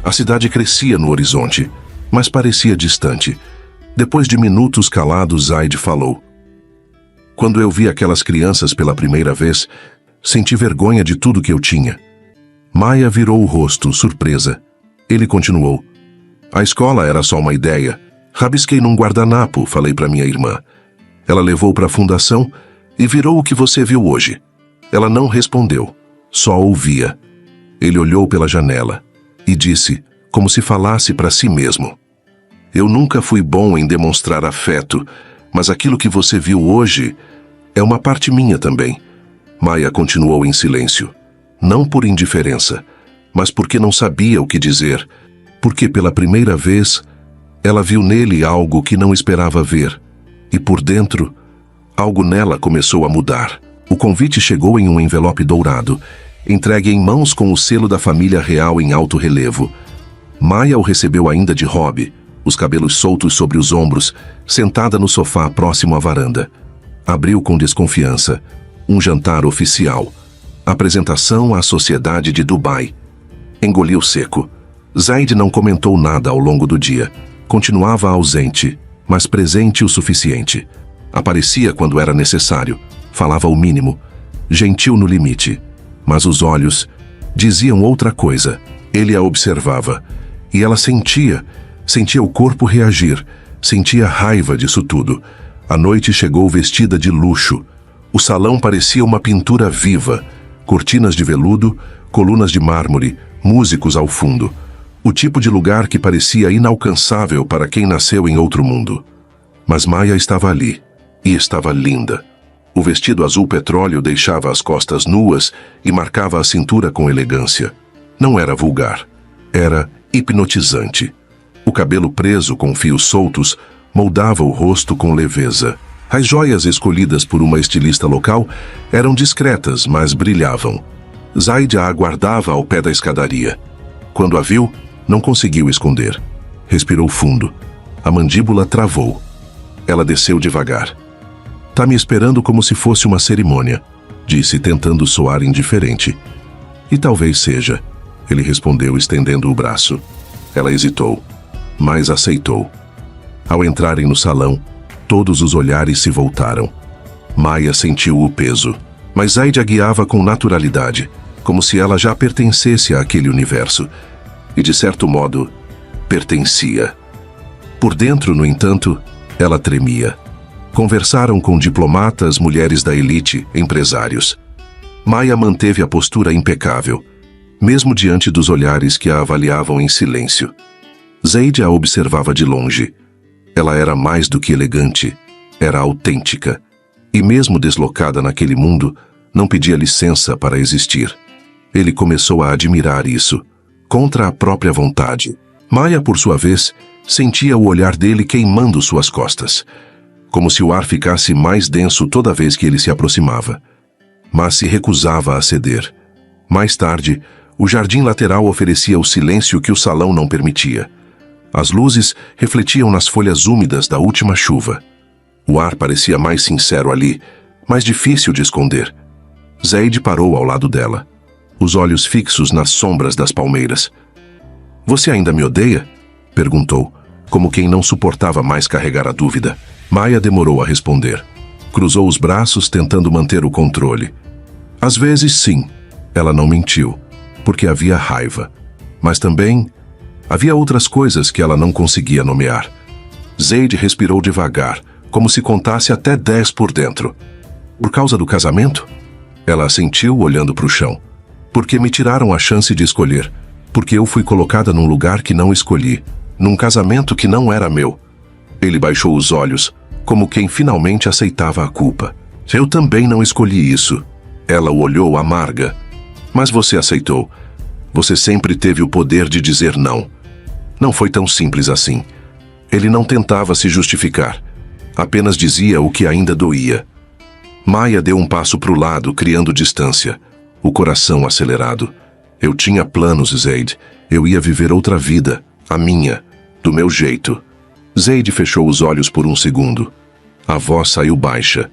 A cidade crescia no horizonte, mas parecia distante. Depois de minutos calados, Zaid falou. Quando eu vi aquelas crianças pela primeira vez, senti vergonha de tudo que eu tinha. Maia virou o rosto, surpresa. Ele continuou. A escola era só uma ideia. Rabisquei num guardanapo, falei para minha irmã. Ela levou para a fundação e virou o que você viu hoje. Ela não respondeu, só ouvia. Ele olhou pela janela e disse, como se falasse para si mesmo. Eu nunca fui bom em demonstrar afeto, mas aquilo que você viu hoje é uma parte minha também. Maia continuou em silêncio. Não por indiferença, mas porque não sabia o que dizer, porque pela primeira vez Ela viu nele algo que não esperava ver. E por dentro, algo nela começou a mudar. O convite chegou em um envelope dourado, entregue em mãos com o selo da família real em alto relevo. Maia o recebeu ainda de hobby, os cabelos soltos sobre os ombros, sentada no sofá próximo à varanda. Abriu com desconfiança. Um jantar oficial. Apresentação à sociedade de Dubai. Engoliu seco. Zaid não comentou nada ao longo do dia. Continuava ausente, mas presente o suficiente. Aparecia quando era necessário. Falava o mínimo. Gentil no limite. Mas os olhos diziam outra coisa. Ele a observava. E ela sentia o corpo reagir. Sentia raiva disso tudo. A noite chegou vestida de luxo. O salão parecia uma pintura viva. Cortinas de veludo, colunas de mármore, músicos ao fundo. O tipo de lugar que parecia inalcançável para quem nasceu em outro mundo. Mas Maia estava ali. E estava linda. O vestido azul petróleo deixava as costas nuas e marcava a cintura com elegância. Não era vulgar. Era hipnotizante. O cabelo preso com fios soltos moldava o rosto com leveza. As joias escolhidas por uma estilista local eram discretas, mas brilhavam. Zaid a aguardava ao pé da escadaria. Quando a viu, não conseguiu esconder. Respirou fundo. A mandíbula travou. Ela desceu devagar. "Tá me esperando como se fosse uma cerimônia", disse, tentando soar indiferente. "E talvez seja", ele respondeu, estendendo o braço. Ela hesitou, mas aceitou. Ao entrarem no salão, todos os olhares se voltaram. Maia sentiu o peso, mas Zaid a guiava com naturalidade, como se ela já pertencesse àquele universo. E, de certo modo, pertencia. Por dentro, no entanto, ela tremia. Conversaram com diplomatas, mulheres da elite, empresários. Maia manteve a postura impecável, mesmo diante dos olhares que a avaliavam em silêncio. Zaid a observava de longe. Ela era mais do que elegante, era autêntica. E mesmo deslocada naquele mundo, não pedia licença para existir. Ele começou a admirar isso, contra a própria vontade. Maia, por sua vez, sentia o olhar dele queimando suas costas, como se o ar ficasse mais denso toda vez que ele se aproximava. Mas se recusava a ceder. Mais tarde, o jardim lateral oferecia o silêncio que o salão não permitia. As luzes refletiam nas folhas úmidas da última chuva. O ar parecia mais sincero ali, mais difícil de esconder. Zaid parou ao lado dela, os olhos fixos nas sombras das palmeiras. "Você ainda me odeia?", perguntou, como quem não suportava mais carregar a dúvida. Maia demorou a responder. Cruzou os braços, tentando manter o controle. "Às vezes, sim", ela não mentiu, porque havia raiva. Mas também havia outras coisas que ela não conseguia nomear. Zaid respirou devagar, como se contasse até 10 por dentro. "Por causa do casamento?", ela assentiu, olhando para o chão. "Porque me tiraram a chance de escolher. Porque eu fui colocada num lugar que não escolhi. Num casamento que não era meu." Ele baixou os olhos, como quem finalmente aceitava a culpa. "Eu também não escolhi isso." Ela o olhou amarga. "Mas você aceitou. Você sempre teve o poder de dizer não." Não foi tão simples assim. Ele não tentava se justificar. Apenas dizia o que ainda doía. Maia deu um passo para o lado, criando distância. O coração acelerado. "Eu tinha planos, Zaid. Eu ia viver outra vida. A minha. Do meu jeito." Zaid fechou os olhos por um segundo. A voz saiu baixa.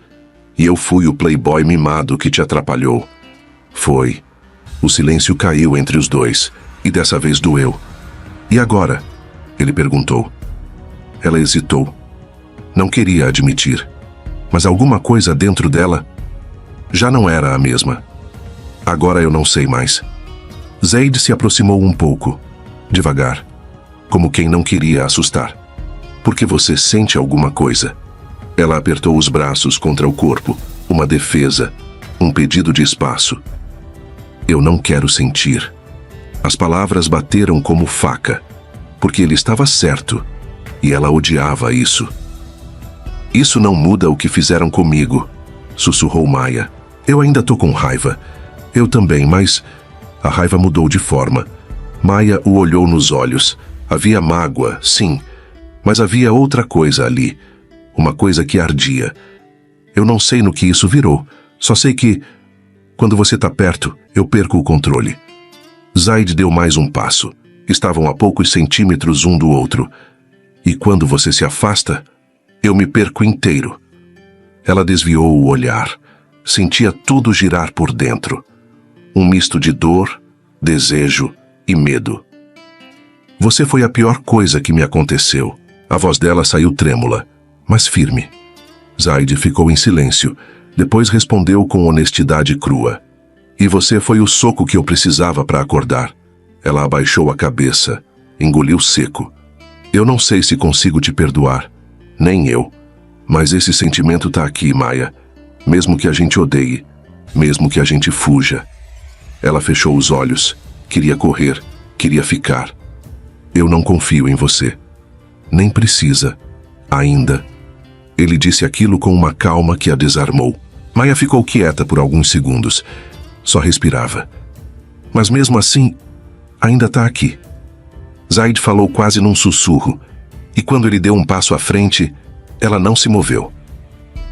"E eu fui o playboy mimado que te atrapalhou." Foi. O silêncio caiu entre os dois, e dessa vez doeu. "E agora?", ele perguntou. Ela hesitou. Não queria admitir, mas alguma coisa dentro dela já não era a mesma. "Agora eu não sei mais." Zaid se aproximou um pouco, devagar, como quem não queria assustar. "Porque você sente alguma coisa." Ela apertou os braços contra o corpo, uma defesa, um pedido de espaço. "Eu não quero sentir." As palavras bateram como faca, porque ele estava certo, e ela odiava isso. "Isso não muda o que fizeram comigo", sussurrou Maia. "Eu ainda tô com raiva." "Eu também, mas..." A raiva mudou de forma. Maia o olhou nos olhos. Havia mágoa, sim, Mas havia outra coisa ali, uma coisa que ardia. Eu não sei no que isso virou, só sei que, quando você está perto, eu perco o controle. Zaid deu mais um passo. Estavam a poucos centímetros um do outro. E quando você se afasta, eu me perco inteiro. Ela desviou o olhar. Sentia tudo girar por dentro. Um misto de dor, desejo e medo. Você foi a pior coisa que me aconteceu. A voz dela saiu trêmula, mas firme. Zaid ficou em silêncio. Depois respondeu com honestidade crua. E você foi o soco que eu precisava para acordar. Ela abaixou a cabeça, engoliu seco. Eu não sei se consigo te perdoar, nem eu. Mas esse sentimento tá aqui, Maya. Mesmo que a gente odeie, mesmo que a gente fuja. Ela fechou os olhos. Queria correr, queria ficar. Eu não confio em você. Nem precisa. Ainda. Ele disse aquilo com uma calma que a desarmou. Maya ficou quieta por alguns segundos. Só respirava. Mas mesmo assim, ainda tá aqui. Zaid falou quase num sussurro. E quando ele deu um passo à frente, ela não se moveu.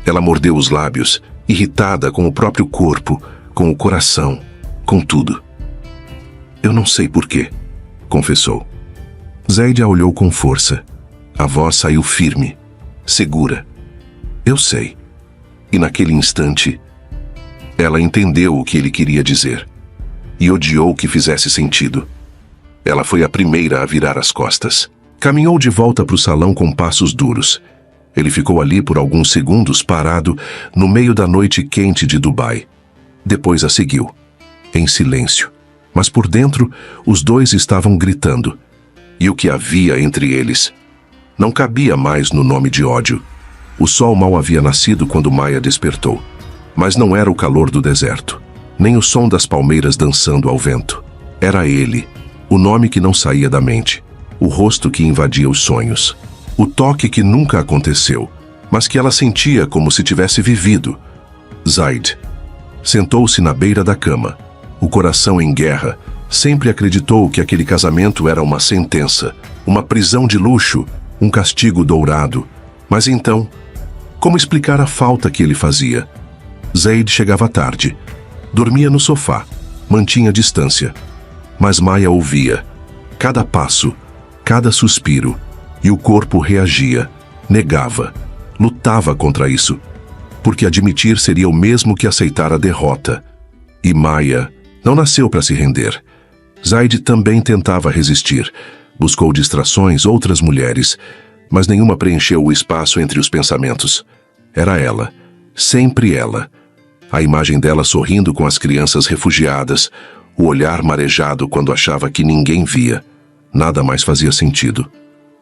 Ela mordeu os lábios, irritada com o próprio corpo, com o coração, com tudo. Eu não sei porquê, confessou. Zaid a olhou com força. A voz saiu firme, segura. Eu sei. E naquele instante, ela entendeu o que ele queria dizer. E odiou que fizesse sentido. Ela foi a primeira a virar as costas. Caminhou de volta para o salão com passos duros. Ele ficou ali por alguns segundos parado no meio da noite quente de Dubai. Depois a seguiu, em silêncio. Mas por dentro, os dois estavam gritando. E o que havia entre eles não cabia mais no nome de ódio. O sol mal havia nascido quando Maya despertou. Mas não era o calor do deserto, nem o som das palmeiras dançando ao vento. Era ele, o nome que não saía da mente, o rosto que invadia os sonhos. O toque que nunca aconteceu, mas que ela sentia como se tivesse vivido. Zaid. Sentou-se na beira da cama. O coração em guerra, sempre acreditou que aquele casamento era uma sentença, uma prisão de luxo, um castigo dourado. Mas então, como explicar a falta que ele fazia? Zaid chegava tarde. Dormia no sofá. Mantinha distância. Mas Maya ouvia. Cada passo, cada suspiro. E o corpo reagia, negava, lutava contra isso, porque admitir seria o mesmo que aceitar a derrota. E Maya não nasceu para se render. Zaid também tentava resistir, buscou distrações, outras mulheres, mas nenhuma preencheu o espaço entre os pensamentos. Era ela, sempre ela. A imagem dela sorrindo com as crianças refugiadas, o olhar marejado quando achava que ninguém via. Nada mais fazia sentido.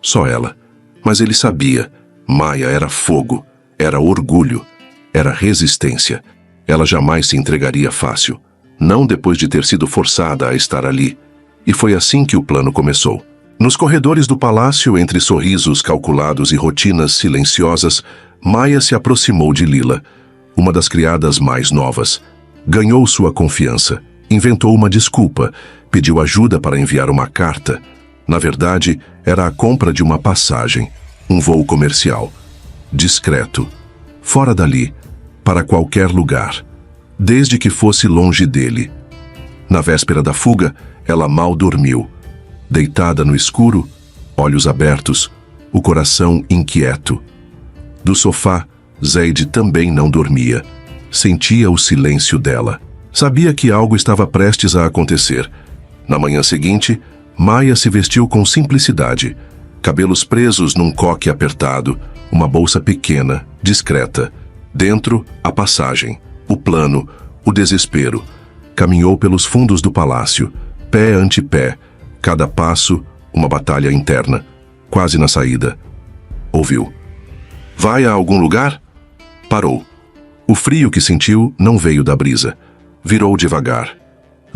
Só ela. Mas ele sabia. Maya era fogo, era orgulho, era resistência. Ela jamais se entregaria fácil. Não depois de ter sido forçada a estar ali. E foi assim que o plano começou. Nos corredores do palácio, entre sorrisos calculados e rotinas silenciosas, Maya se aproximou de Lila, uma das criadas mais novas. Ganhou sua confiança, inventou uma desculpa, pediu ajuda para enviar uma carta. Na verdade, era a compra de uma passagem, um voo comercial. Discreto. Fora dali, para qualquer lugar. Desde que fosse longe dele. Na véspera da fuga, ela mal dormiu. Deitada no escuro, olhos abertos, o coração inquieto. Do sofá, Zaid também não dormia. Sentia o silêncio dela. Sabia que algo estava prestes a acontecer. Na manhã seguinte, Maya se vestiu com simplicidade. Cabelos presos num coque apertado, uma bolsa pequena, discreta. Dentro, a passagem, o plano, o desespero. Caminhou pelos fundos do palácio, pé ante pé. Cada passo, uma batalha interna. Quase na saída. Ouviu. Vai a algum lugar? Parou. O frio que sentiu não veio da brisa. Virou devagar.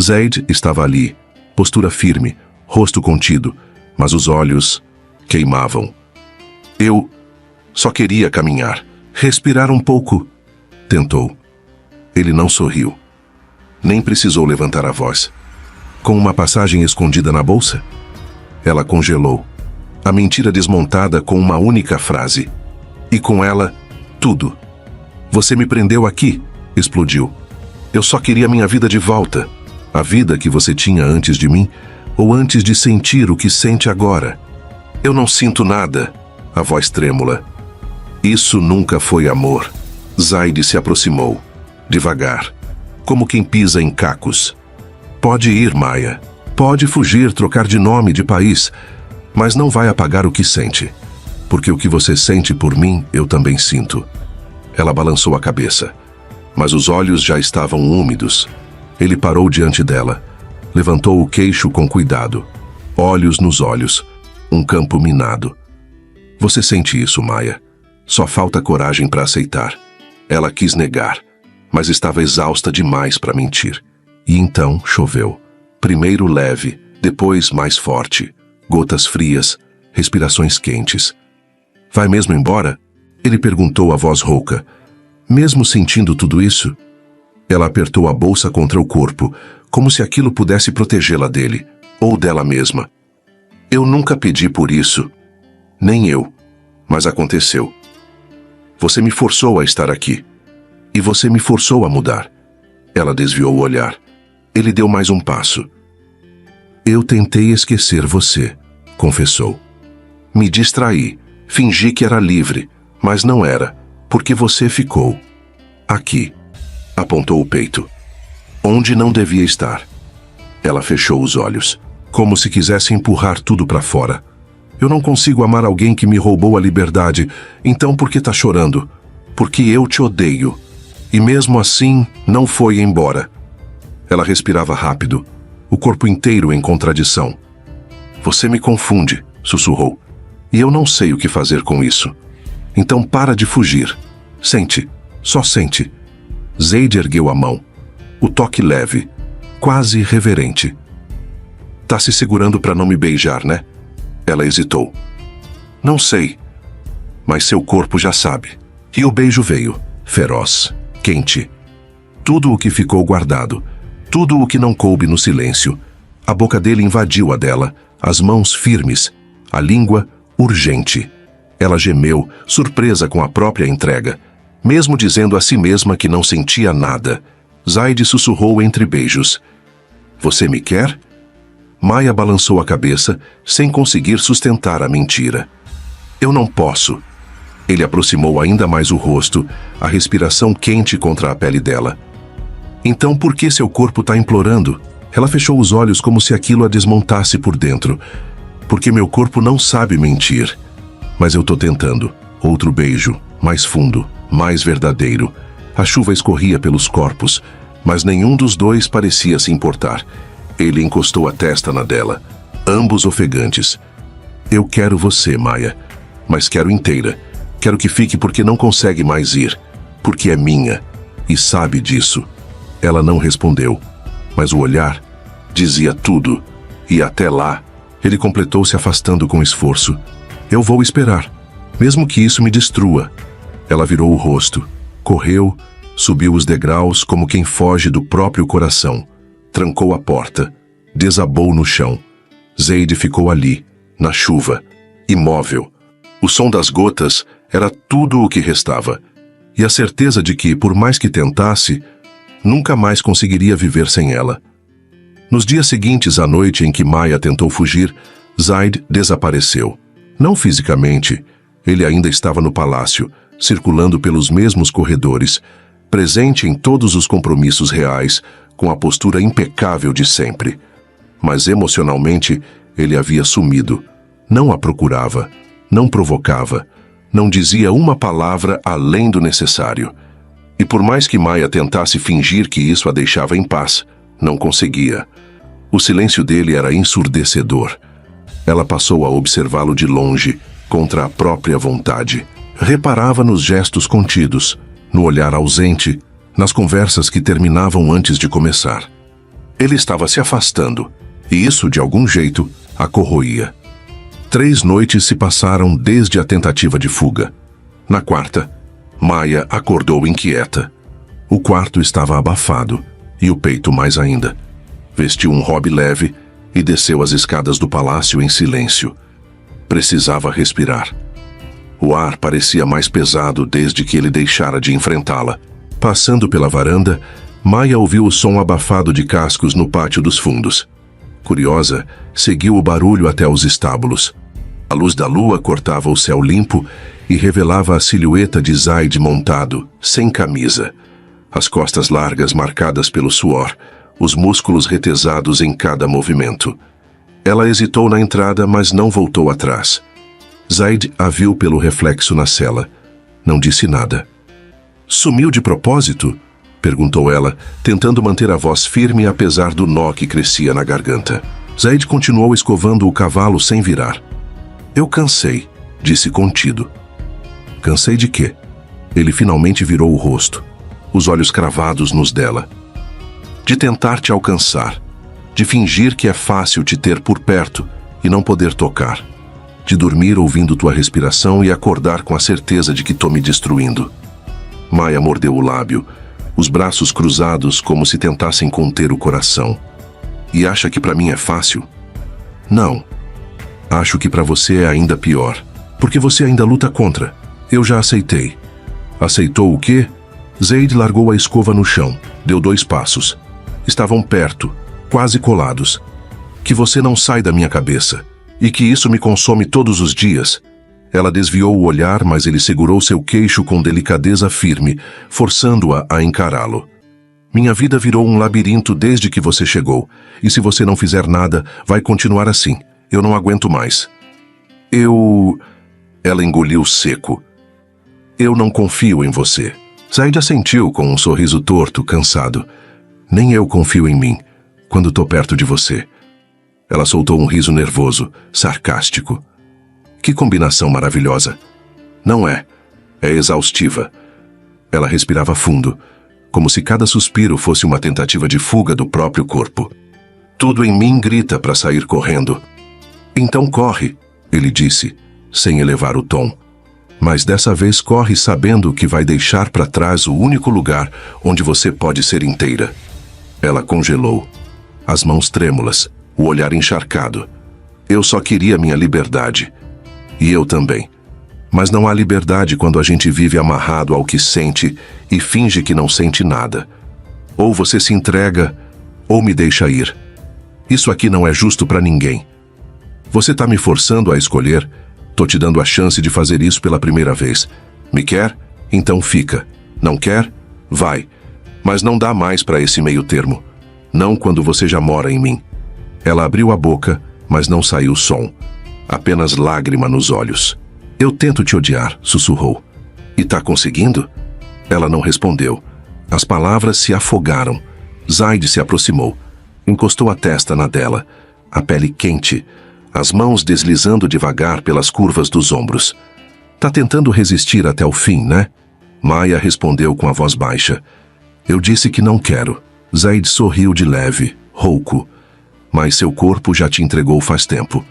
Zaid estava ali, postura firme, rosto contido, mas os olhos queimavam. Eu só queria caminhar, respirar um pouco. Tentou. Ele não sorriu. Nem precisou levantar a voz. Com uma passagem escondida na bolsa? Ela congelou. A mentira desmontada com uma única frase. E com ela, tudo. Você me prendeu aqui, explodiu. Eu só queria minha vida de volta. A vida que você tinha antes de mim, ou antes de sentir o que sente agora. Eu não sinto nada, a voz trêmula. Isso nunca foi amor. Zaid se aproximou, devagar, como quem pisa em cacos. Pode ir, Maya. Pode fugir, trocar de nome, de país, mas não vai apagar o que sente. Porque o que você sente por mim, eu também sinto. Ela balançou a cabeça, mas os olhos já estavam úmidos. Ele parou diante dela, levantou o queixo com cuidado, olhos nos olhos, um campo minado. Você sente isso, Maya. Só falta coragem para aceitar. Ela quis negar, mas estava exausta demais para mentir. E então choveu. Primeiro leve, depois mais forte. Gotas frias, respirações quentes. Vai mesmo embora? Ele perguntou a voz rouca. Mesmo sentindo tudo isso? Ela apertou a bolsa contra o corpo, como se aquilo pudesse protegê-la dele, ou dela mesma. Eu nunca pedi por isso. Nem eu. Mas aconteceu. Você me forçou a estar aqui. E você me forçou a mudar. Ela desviou o olhar. Ele deu mais um passo. Eu tentei esquecer você, confessou. Me distraí, fingi que era livre, mas não era, porque você ficou. Aqui. Apontou o peito. Onde não devia estar. Ela fechou os olhos, como se quisesse empurrar tudo para fora. Eu não consigo amar alguém que me roubou a liberdade, então por que tá chorando? Porque eu te odeio. E mesmo assim, não foi embora. Ela respirava rápido, o corpo inteiro em contradição. Você me confunde, sussurrou. E eu não sei o que fazer com isso. Então para de fugir. Sente, só sente. Zaid ergueu a mão. O toque leve, quase reverente. Tá se segurando para não me beijar, né? Ela hesitou. Não sei. Mas seu corpo já sabe. E o beijo veio, feroz, quente. Tudo o que ficou guardado. Tudo o que não coube no silêncio. A boca dele invadiu a dela, as mãos firmes, a língua urgente. Ela gemeu, surpresa com a própria entrega, mesmo dizendo a si mesma que não sentia nada. Zaid sussurrou entre beijos. Você me quer? Maya balançou a cabeça, sem conseguir sustentar a mentira. Eu não posso. Ele aproximou ainda mais o rosto, a respiração quente contra a pele dela. Então por que seu corpo tá implorando? Ela fechou os olhos como se aquilo a desmontasse por dentro. Porque meu corpo não sabe mentir. Mas eu tô tentando. Outro beijo, mais fundo, mais verdadeiro. A chuva escorria pelos corpos, mas nenhum dos dois parecia se importar. Ele encostou a testa na dela, ambos ofegantes. Eu quero você, Maya, mas quero inteira. Quero que fique porque não consegue mais ir. Porque é minha, e sabe disso. Ela não respondeu, mas o olhar dizia tudo. E até lá, ele completou se afastando com esforço. Eu vou esperar, mesmo que isso me destrua. Ela virou o rosto, correu, subiu os degraus como quem foge do próprio coração. Trancou a porta, desabou no chão. Zaid ficou ali, na chuva, imóvel. O som das gotas era tudo o que restava. E a certeza de que, por mais que tentasse, nunca mais conseguiria viver sem ela. Nos dias seguintes à noite em que Maya tentou fugir, Zaid desapareceu. Não fisicamente, ele ainda estava no palácio, circulando pelos mesmos corredores, presente em todos os compromissos reais, com a postura impecável de sempre. Mas emocionalmente, ele havia sumido. Não a procurava, não provocava, não dizia uma palavra além do necessário. E por mais que Maya tentasse fingir que isso a deixava em paz, não conseguia. O silêncio dele era ensurdecedor. Ela passou a observá-lo de longe, contra a própria vontade. Reparava nos gestos contidos, no olhar ausente, nas conversas que terminavam antes de começar. Ele estava se afastando, e isso, de algum jeito, a corroía. 3 noites se passaram desde a tentativa de fuga. Na quarta, Maya acordou inquieta. O quarto estava abafado, e o peito mais ainda. Vestiu um robe leve e desceu as escadas do palácio em silêncio. Precisava respirar. O ar parecia mais pesado desde que ele deixara de enfrentá-la. Passando pela varanda, Maya ouviu o som abafado de cascos no pátio dos fundos. Curiosa, seguiu o barulho até os estábulos. A luz da lua cortava o céu limpo e revelava a silhueta de Zaid montado, sem camisa. As costas largas marcadas pelo suor, os músculos retesados em cada movimento. Ela hesitou na entrada, mas não voltou atrás. Zaid a viu pelo reflexo na cela. Não disse nada. Sumiu de propósito? Perguntou ela, tentando manter a voz firme apesar do nó que crescia na garganta. Zaid continuou escovando o cavalo sem virar. Eu cansei, disse contido. Cansei de quê? Ele finalmente virou o rosto, os olhos cravados nos dela. De tentar te alcançar, de fingir que é fácil te ter por perto e não poder tocar, de dormir ouvindo tua respiração e acordar com a certeza de que tô me destruindo. Maya mordeu o lábio, os braços cruzados como se tentassem conter o coração. E acha que pra mim é fácil? Não. Acho que pra você é ainda pior, porque você ainda luta contra. Eu já aceitei. Aceitou o quê? Zaid largou a escova no chão, deu 2 passos. Estavam perto, quase colados. Que você não sai da minha cabeça, e que isso me consome todos os dias. Ela desviou o olhar, mas ele segurou seu queixo com delicadeza firme, forçando-a a encará-lo. Minha vida virou um labirinto desde que você chegou, e se você não fizer nada, vai continuar assim. Eu não aguento mais. Ela engoliu seco. Eu não confio em você. Zaid assentiu com um sorriso torto, cansado. Nem eu confio em mim, quando tô perto de você. Ela soltou um riso nervoso, sarcástico. Que combinação maravilhosa. Não é. É exaustiva. Ela respirava fundo, como se cada suspiro fosse uma tentativa de fuga do próprio corpo. Tudo em mim grita para sair correndo. Então corre, ele disse, sem elevar o tom. Mas dessa vez corre sabendo que vai deixar para trás o único lugar onde você pode ser inteira. Ela congelou, as mãos trêmulas, o olhar encharcado. Eu só queria minha liberdade. E eu também. Mas não há liberdade quando a gente vive amarrado ao que sente e finge que não sente nada. Ou você se entrega, ou me deixa ir. Isso aqui não é justo para ninguém. Você tá me forçando a escolher. Tô te dando a chance de fazer isso pela primeira vez. Me quer? Então fica. Não quer? Vai. Mas não dá mais para esse meio termo. Não quando você já mora em mim. Ela abriu a boca, mas não saiu som. Apenas lágrima nos olhos. Eu tento te odiar, sussurrou. E tá conseguindo? Ela não respondeu. As palavras se afogaram. Zaid se aproximou. Encostou a testa na dela, a pele quente, as mãos deslizando devagar pelas curvas dos ombros. Tá tentando resistir até o fim, né? Maya respondeu com a voz baixa. Eu disse que não quero. Zaid sorriu de leve, rouco. Mas seu corpo já te entregou faz tempo.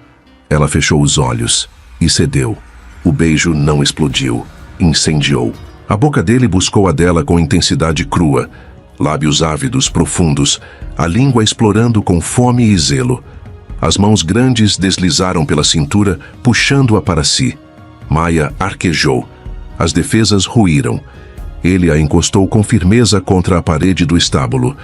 Ela fechou os olhos e cedeu. O beijo não explodiu, incendiou. A boca dele buscou a dela com intensidade crua, lábios ávidos, profundos, a língua explorando com fome e zelo. As mãos grandes deslizaram pela cintura, puxando-a para si. Maya arquejou. As defesas ruíram. Ele a encostou com firmeza contra a parede do estábulo.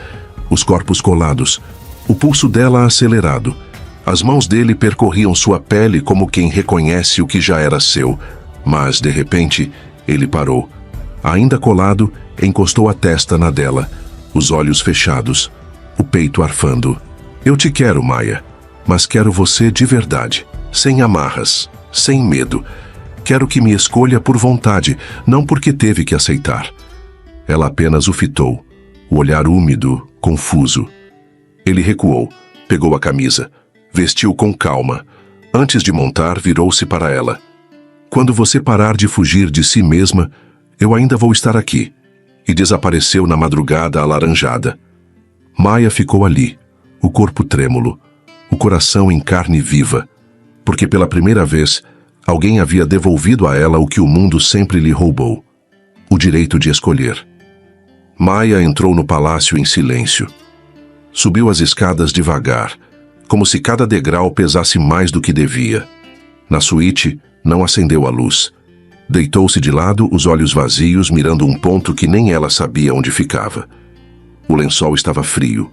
Os corpos colados, o pulso dela acelerado. As mãos dele percorriam sua pele como quem reconhece o que já era seu. Mas, de repente, ele parou. Ainda colado, encostou a testa na dela, os olhos fechados, o peito arfando. Eu te quero, Maya, mas quero você de verdade, sem amarras, sem medo. Quero que me escolha por vontade, não porque teve que aceitar. Ela apenas o fitou, o olhar úmido, confuso. Ele recuou, pegou a camisa, vestiu com calma. Antes de montar, virou-se para ela. Quando você parar de fugir de si mesma, eu ainda vou estar aqui. E desapareceu na madrugada alaranjada. Maya ficou ali, o corpo trêmulo, o coração em carne viva, porque pela primeira vez, alguém havia devolvido a ela o que o mundo sempre lhe roubou, o direito de escolher. Maya entrou no palácio em silêncio. Subiu as escadas devagar, como se cada degrau pesasse mais do que devia. Na suíte, não acendeu a luz. Deitou-se de lado, os olhos vazios, mirando um ponto que nem ela sabia onde ficava. O lençol estava frio.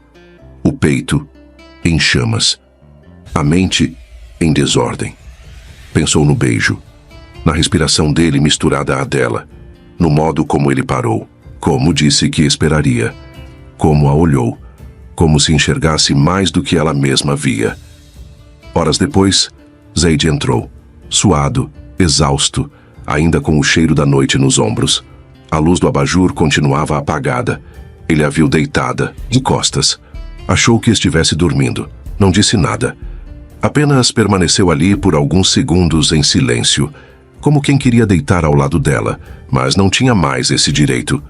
O peito, em chamas. A mente, em desordem. Pensou no beijo. Na respiração dele misturada à dela. No modo como ele parou. Como disse que esperaria. Como a olhou. Como se enxergasse mais do que ela mesma via. Horas depois, Zaid entrou. Suado, exausto, ainda com o cheiro da noite nos ombros. A luz do abajur continuava apagada. Ele a viu deitada, de costas. Achou que estivesse dormindo. Não disse nada. Apenas permaneceu ali por alguns segundos em silêncio, como quem queria deitar ao lado dela, mas não tinha mais esse direito.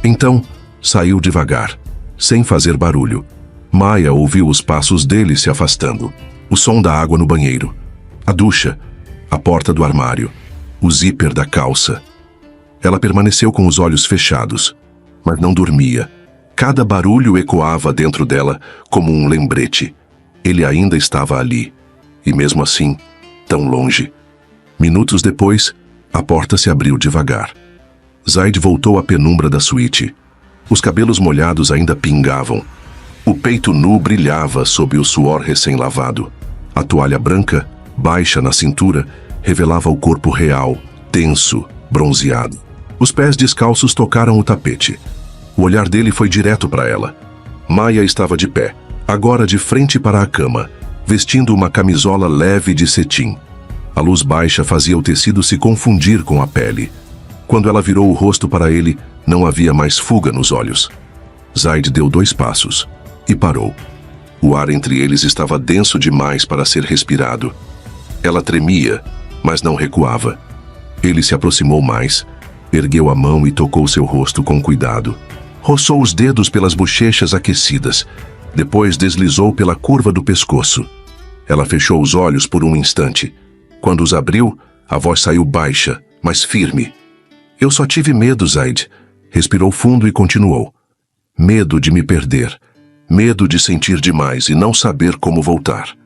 Então, saiu devagar, sem fazer barulho. Maya ouviu os passos dele se afastando. O som da água no banheiro. A ducha. A porta do armário. O zíper da calça. Ela permaneceu com os olhos fechados, mas não dormia. Cada barulho ecoava dentro dela como um lembrete. Ele ainda estava ali. E mesmo assim, tão longe. Minutos depois, a porta se abriu devagar. Zaid voltou à penumbra da suíte. Os cabelos molhados ainda pingavam. O peito nu brilhava sob o suor recém-lavado. A toalha branca, baixa na cintura, revelava o corpo real, tenso, bronzeado. Os pés descalços tocaram o tapete. O olhar dele foi direto para ela. Maya estava de pé, agora de frente para a cama, vestindo uma camisola leve de cetim. A luz baixa fazia o tecido se confundir com a pele. Quando ela virou o rosto para ele, não havia mais fuga nos olhos. Zaid deu 2 passos e parou. O ar entre eles estava denso demais para ser respirado. Ela tremia, mas não recuava. Ele se aproximou mais, ergueu a mão e tocou seu rosto com cuidado. Roçou os dedos pelas bochechas aquecidas, depois deslizou pela curva do pescoço. Ela fechou os olhos por um instante. Quando os abriu, a voz saiu baixa, mas firme. Eu só tive medo, Zaid. Respirou fundo e continuou. Medo de me perder. Medo de sentir demais e não saber como voltar.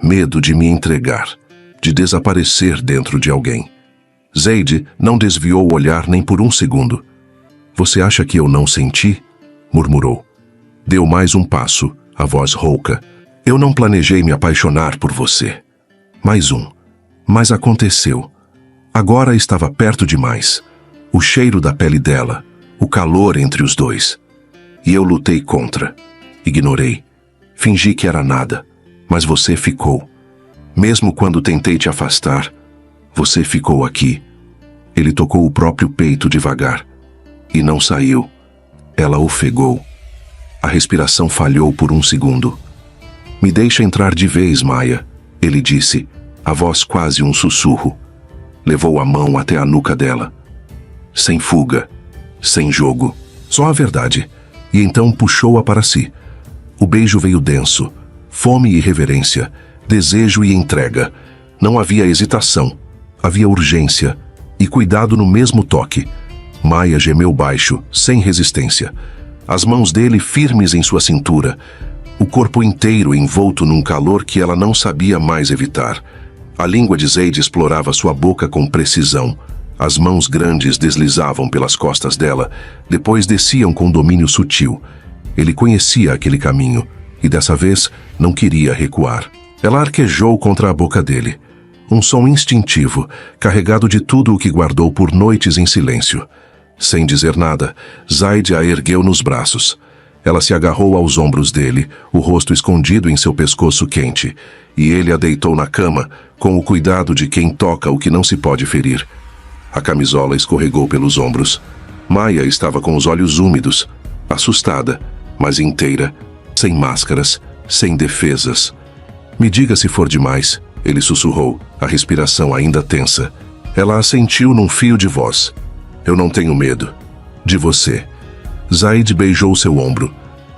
Medo de me entregar, de desaparecer dentro de alguém. Zaid não desviou o olhar nem por um segundo. Você acha que eu não senti? Murmurou. Deu mais um passo, a voz rouca. Eu não planejei me apaixonar por você. Mais um. Mas aconteceu. Agora estava perto demais. O cheiro da pele dela, o calor entre os dois. E eu lutei contra. Ignorei. Fingi que era nada. Mas você ficou. Mesmo quando tentei te afastar, você ficou aqui. Ele tocou o próprio peito devagar. E não saiu. Ela ofegou. A respiração falhou por um segundo. Me deixa entrar de vez, Maya, ele disse, a voz quase um sussurro. Levou a mão até a nuca dela. Sem fuga, sem jogo, só a verdade. E então puxou-a para si. O beijo veio denso, fome e reverência, desejo e entrega. Não havia hesitação, havia urgência e cuidado no mesmo toque. Maya gemeu baixo, sem resistência. As mãos dele firmes em sua cintura, o corpo inteiro envolto num calor que ela não sabia mais evitar. A língua de Zaid explorava sua boca com precisão. As mãos grandes deslizavam pelas costas dela, depois desciam com domínio sutil. Ele conhecia aquele caminho, e dessa vez não queria recuar. Ela arquejou contra a boca dele. Um som instintivo, carregado de tudo o que guardou por noites em silêncio. Sem dizer nada, Zaid a ergueu nos braços. Ela se agarrou aos ombros dele, o rosto escondido em seu pescoço quente, e ele a deitou na cama, com o cuidado de quem toca o que não se pode ferir. A camisola escorregou pelos ombros. Maya estava com os olhos úmidos, assustada, mas inteira, sem máscaras, sem defesas. Me diga se for demais, ele sussurrou, a respiração ainda tensa. Ela assentiu num fio de voz. Eu não tenho medo. De você. Zaid beijou seu ombro.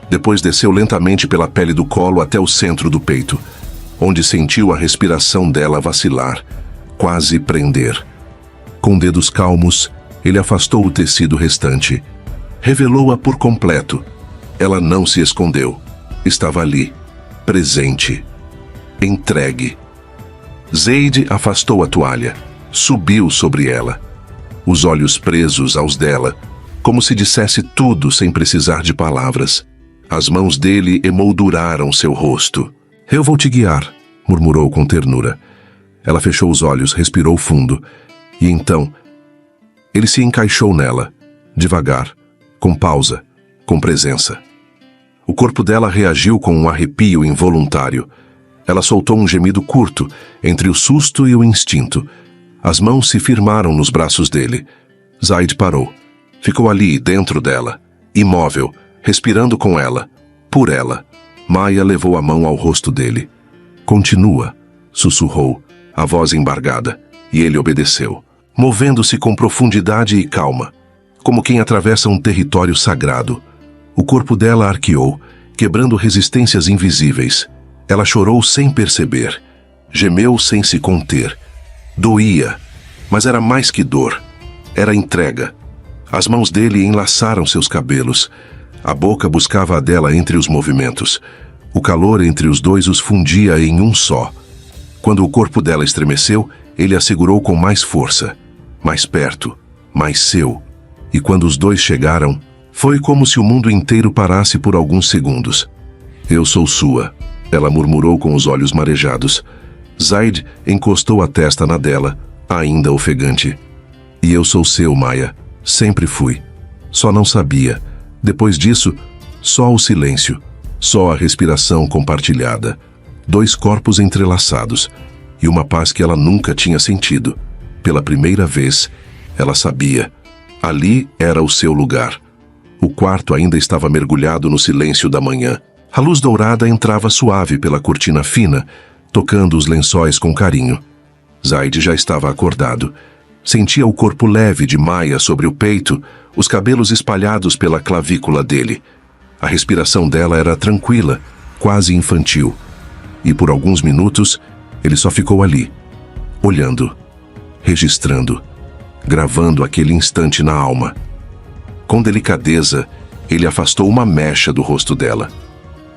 Depois desceu lentamente pela pele do colo até o centro do peito, onde sentiu a respiração dela vacilar, quase prender. Com dedos calmos, ele afastou o tecido restante. Revelou-a por completo. Ela não se escondeu. Estava ali, presente, entregue. Zaid afastou a toalha, subiu sobre ela, os olhos presos aos dela, como se dissesse tudo sem precisar de palavras. As mãos dele emolduraram seu rosto. "Eu vou te guiar", murmurou com ternura. Ela fechou os olhos, respirou fundo, e então ele se encaixou nela, devagar, com pausa, com presença. O corpo dela reagiu com um arrepio involuntário. Ela soltou um gemido curto, entre o susto e o instinto. As mãos se firmaram nos braços dele. Zaid parou. Ficou ali, dentro dela, imóvel, respirando com ela, por ela. Maya levou a mão ao rosto dele. "Continua", sussurrou, a voz embargada, e ele obedeceu, movendo-se com profundidade e calma, como quem atravessa um território sagrado. O corpo dela arqueou, quebrando resistências invisíveis. Ela chorou sem perceber, gemeu sem se conter. Doía, mas era mais que dor. Era entrega. As mãos dele enlaçaram seus cabelos. A boca buscava a dela entre os movimentos. O calor entre os dois os fundia em um só. Quando o corpo dela estremeceu, ele a segurou com mais força, mais perto, mais seu. E quando os dois chegaram, foi como se o mundo inteiro parasse por alguns segundos. "Eu sou sua", ela murmurou com os olhos marejados. Zaid encostou a testa na dela, ainda ofegante. "E eu sou seu, Maya. Sempre fui. Só não sabia. Depois disso, só o silêncio, só a respiração compartilhada. Dois corpos entrelaçados, e uma paz que ela nunca tinha sentido. Pela primeira vez, ela sabia. Ali era o seu lugar. O quarto ainda estava mergulhado no silêncio da manhã. A luz dourada entrava suave pela cortina fina, tocando os lençóis com carinho. Zaid já estava acordado. Sentia o corpo leve de Maya sobre o peito, os cabelos espalhados pela clavícula dele. A respiração dela era tranquila, quase infantil. E por alguns minutos, ele só ficou ali, olhando, registrando, gravando aquele instante na alma. Com delicadeza, ele afastou uma mecha do rosto dela.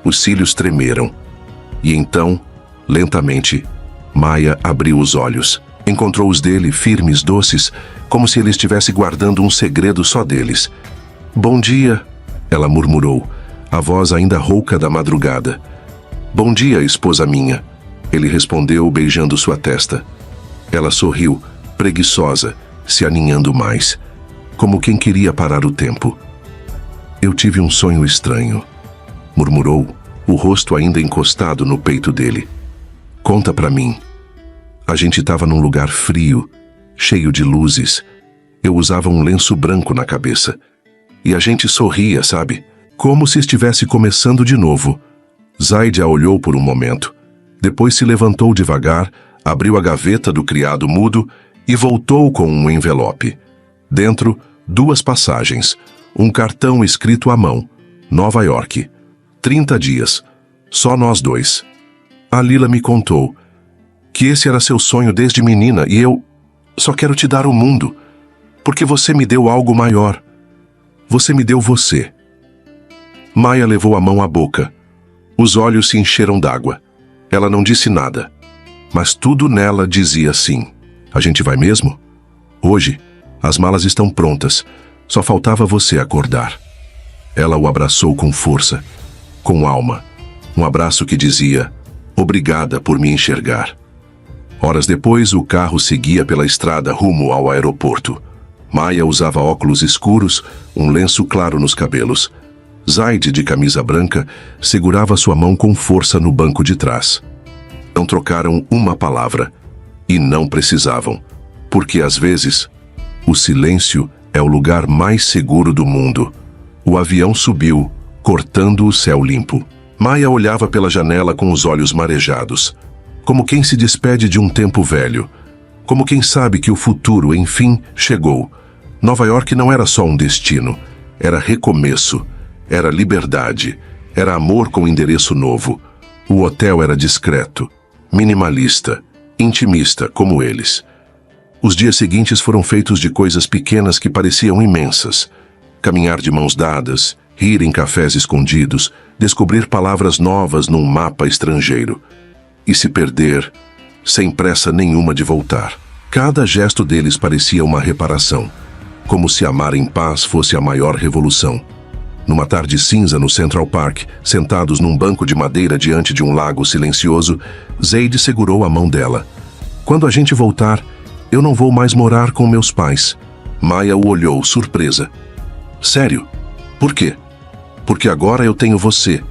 Os cílios tremeram. E então, lentamente, Maya abriu os olhos. Encontrou os dele firmes, doces, como se ele estivesse guardando um segredo só deles. "Bom dia", ela murmurou, a voz ainda rouca da madrugada. "Bom dia, esposa minha", ele respondeu, beijando sua testa. Ela sorriu, preguiçosa, se aninhando mais, como quem queria parar o tempo. "Eu tive um sonho estranho", murmurou, o rosto ainda encostado no peito dele. "Conta pra mim." A gente estava num lugar frio, cheio de luzes. Eu usava um lenço branco na cabeça. E a gente sorria, sabe? Como se estivesse começando de novo. Zaid a olhou por um momento. Depois se levantou devagar, abriu a gaveta do criado mudo e voltou com um envelope. Dentro, 2 passagens. Um cartão escrito à mão. Nova York. 30 dias. Só nós 2. A Lila me contou que esse era seu sonho desde menina e eu só quero te dar o mundo, porque você me deu algo maior. Você me deu você. Maya levou a mão à boca. Os olhos se encheram d'água. Ela não disse nada, mas tudo nela dizia sim. "A gente vai mesmo? Hoje, as malas estão prontas. Só faltava você acordar." Ela o abraçou com força, com alma. Um abraço que dizia: "Obrigada por me enxergar." Horas depois, o carro seguia pela estrada rumo ao aeroporto. Maya usava óculos escuros, um lenço claro nos cabelos. Zaid, de camisa branca, segurava sua mão com força no banco de trás. Não trocaram uma palavra. E não precisavam, porque às vezes, o silêncio é o lugar mais seguro do mundo. O avião subiu, cortando o céu limpo. Maya olhava pela janela com os olhos marejados, como quem se despede de um tempo velho, como quem sabe que o futuro, enfim, chegou. Nova York não era só um destino, era recomeço, era liberdade, era amor com endereço novo. O hotel era discreto, minimalista, intimista, como eles. Os dias seguintes foram feitos de coisas pequenas que pareciam imensas. Caminhar de mãos dadas, rir em cafés escondidos, descobrir palavras novas num mapa estrangeiro. E se perder, sem pressa nenhuma de voltar. Cada gesto deles parecia uma reparação, como se amar em paz fosse a maior revolução. Numa tarde cinza no Central Park, sentados num banco de madeira diante de um lago silencioso, Zayd segurou a mão dela. Quando a gente voltar, eu não vou mais morar com meus pais. Maya o olhou, surpresa. Sério? Por quê? Porque agora eu tenho você.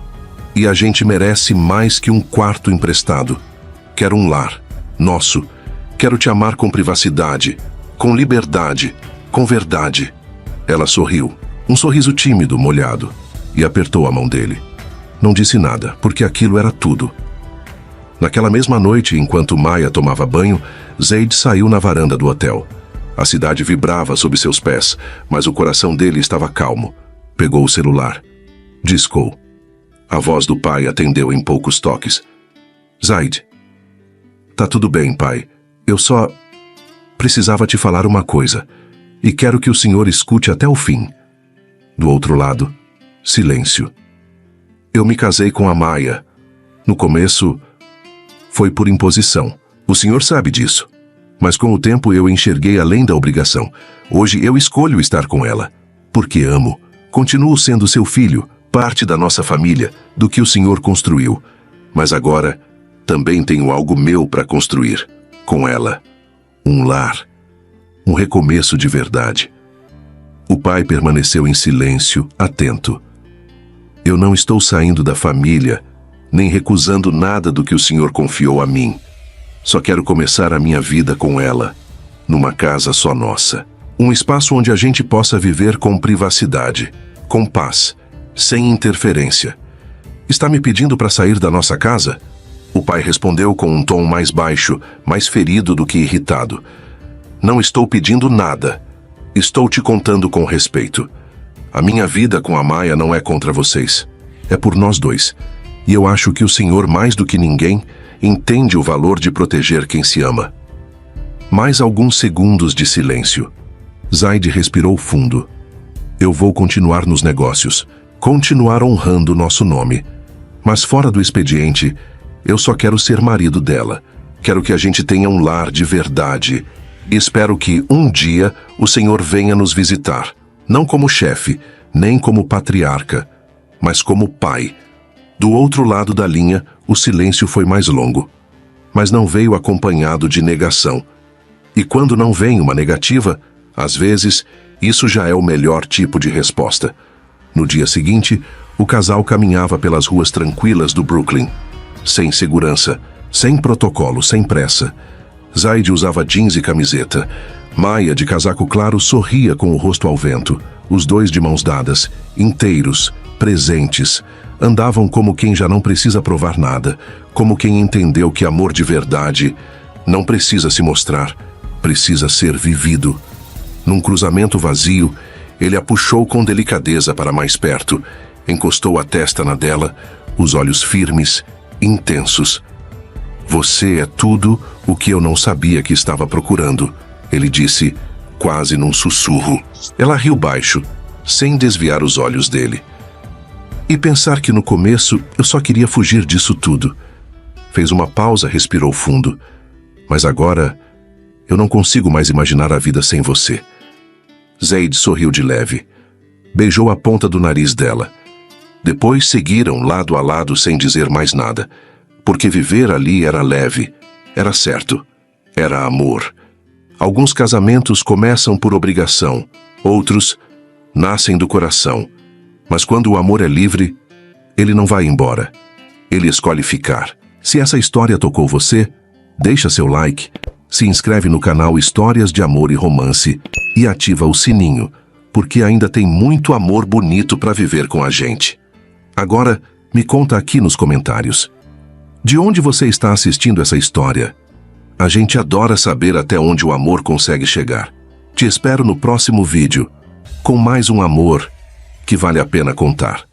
E a gente merece mais que um quarto emprestado. Quero um lar, nosso. Quero te amar com privacidade, com liberdade, com verdade. Ela sorriu, um sorriso tímido, molhado, e apertou a mão dele. Não disse nada, porque aquilo era tudo. Naquela mesma noite, enquanto Maya tomava banho, Zayd saiu na varanda do hotel. A cidade vibrava sob seus pés, mas o coração dele estava calmo. Pegou o celular. Discou. A voz do pai atendeu em poucos toques. Zayd. Tá tudo bem, pai. Eu só precisava te falar uma coisa, e quero que o senhor escute até o fim. Do outro lado, silêncio. Eu me casei com a Maya. No começo, foi por imposição. O senhor sabe disso. Mas com o tempo eu enxerguei além da obrigação. Hoje eu escolho estar com ela. Porque amo. Continuo sendo seu filho, parte da nossa família, do que o senhor construiu. Mas agora, também tenho algo meu para construir. Com ela. Um lar. Um recomeço de verdade. O pai permaneceu em silêncio, atento. Eu não estou saindo da família, nem recusando nada do que o senhor confiou a mim. Só quero começar a minha vida com ela, numa casa só nossa. Um espaço onde a gente possa viver com privacidade, com paz, sem interferência. Está me pedindo para sair da nossa casa? O pai respondeu com um tom mais baixo, mais ferido do que irritado. Não estou pedindo nada. Estou te contando com respeito. A minha vida com a Maya não é contra vocês. É por nós dois. E eu acho que o senhor, mais do que ninguém, entende o valor de proteger quem se ama. Mais alguns segundos de silêncio. Zayd respirou fundo. Eu vou continuar nos negócios. Continuar honrando nosso nome. Mas fora do expediente, eu só quero ser marido dela. Quero que a gente tenha um lar de verdade. E espero que, um dia, o Senhor venha nos visitar. Não como chefe, nem como patriarca, mas como pai. Do outro lado da linha, o silêncio foi mais longo. Mas não veio acompanhado de negação. E quando não vem uma negativa, às vezes, isso já é o melhor tipo de resposta. No dia seguinte, o casal caminhava pelas ruas tranquilas do Brooklyn. Sem segurança, sem protocolo, sem pressa. Zayd usava jeans e camiseta. Maya, de casaco claro, sorria com o rosto ao vento. Os dois de mãos dadas, inteiros, presentes. Andavam como quem já não precisa provar nada. Como quem entendeu que amor de verdade não precisa se mostrar, precisa ser vivido. Num cruzamento vazio, ele a puxou com delicadeza para mais perto. Encostou a testa na dela, os olhos firmes, intensos. Você é tudo o que eu não sabia que estava procurando, ele disse, quase num sussurro. Ela riu baixo, sem desviar os olhos dele. E pensar que no começo eu só queria fugir disso tudo. Fez uma pausa, respirou fundo. Mas agora, eu não consigo mais imaginar a vida sem você. Zayd sorriu de leve. Beijou a ponta do nariz dela. Depois seguiram lado a lado sem dizer mais nada, porque viver ali era leve, era certo, era amor. Alguns casamentos começam por obrigação, outros nascem do coração. Mas quando o amor é livre, ele não vai embora. Ele escolhe ficar. Se essa história tocou você, deixa seu like, se inscreve no canal Histórias de Amor e Romance e ativa o sininho, porque ainda tem muito amor bonito para viver com a gente. Agora, me conta aqui nos comentários. De onde você está assistindo essa história? A gente adora saber até onde o amor consegue chegar. Te espero no próximo vídeo, com mais um amor que vale a pena contar.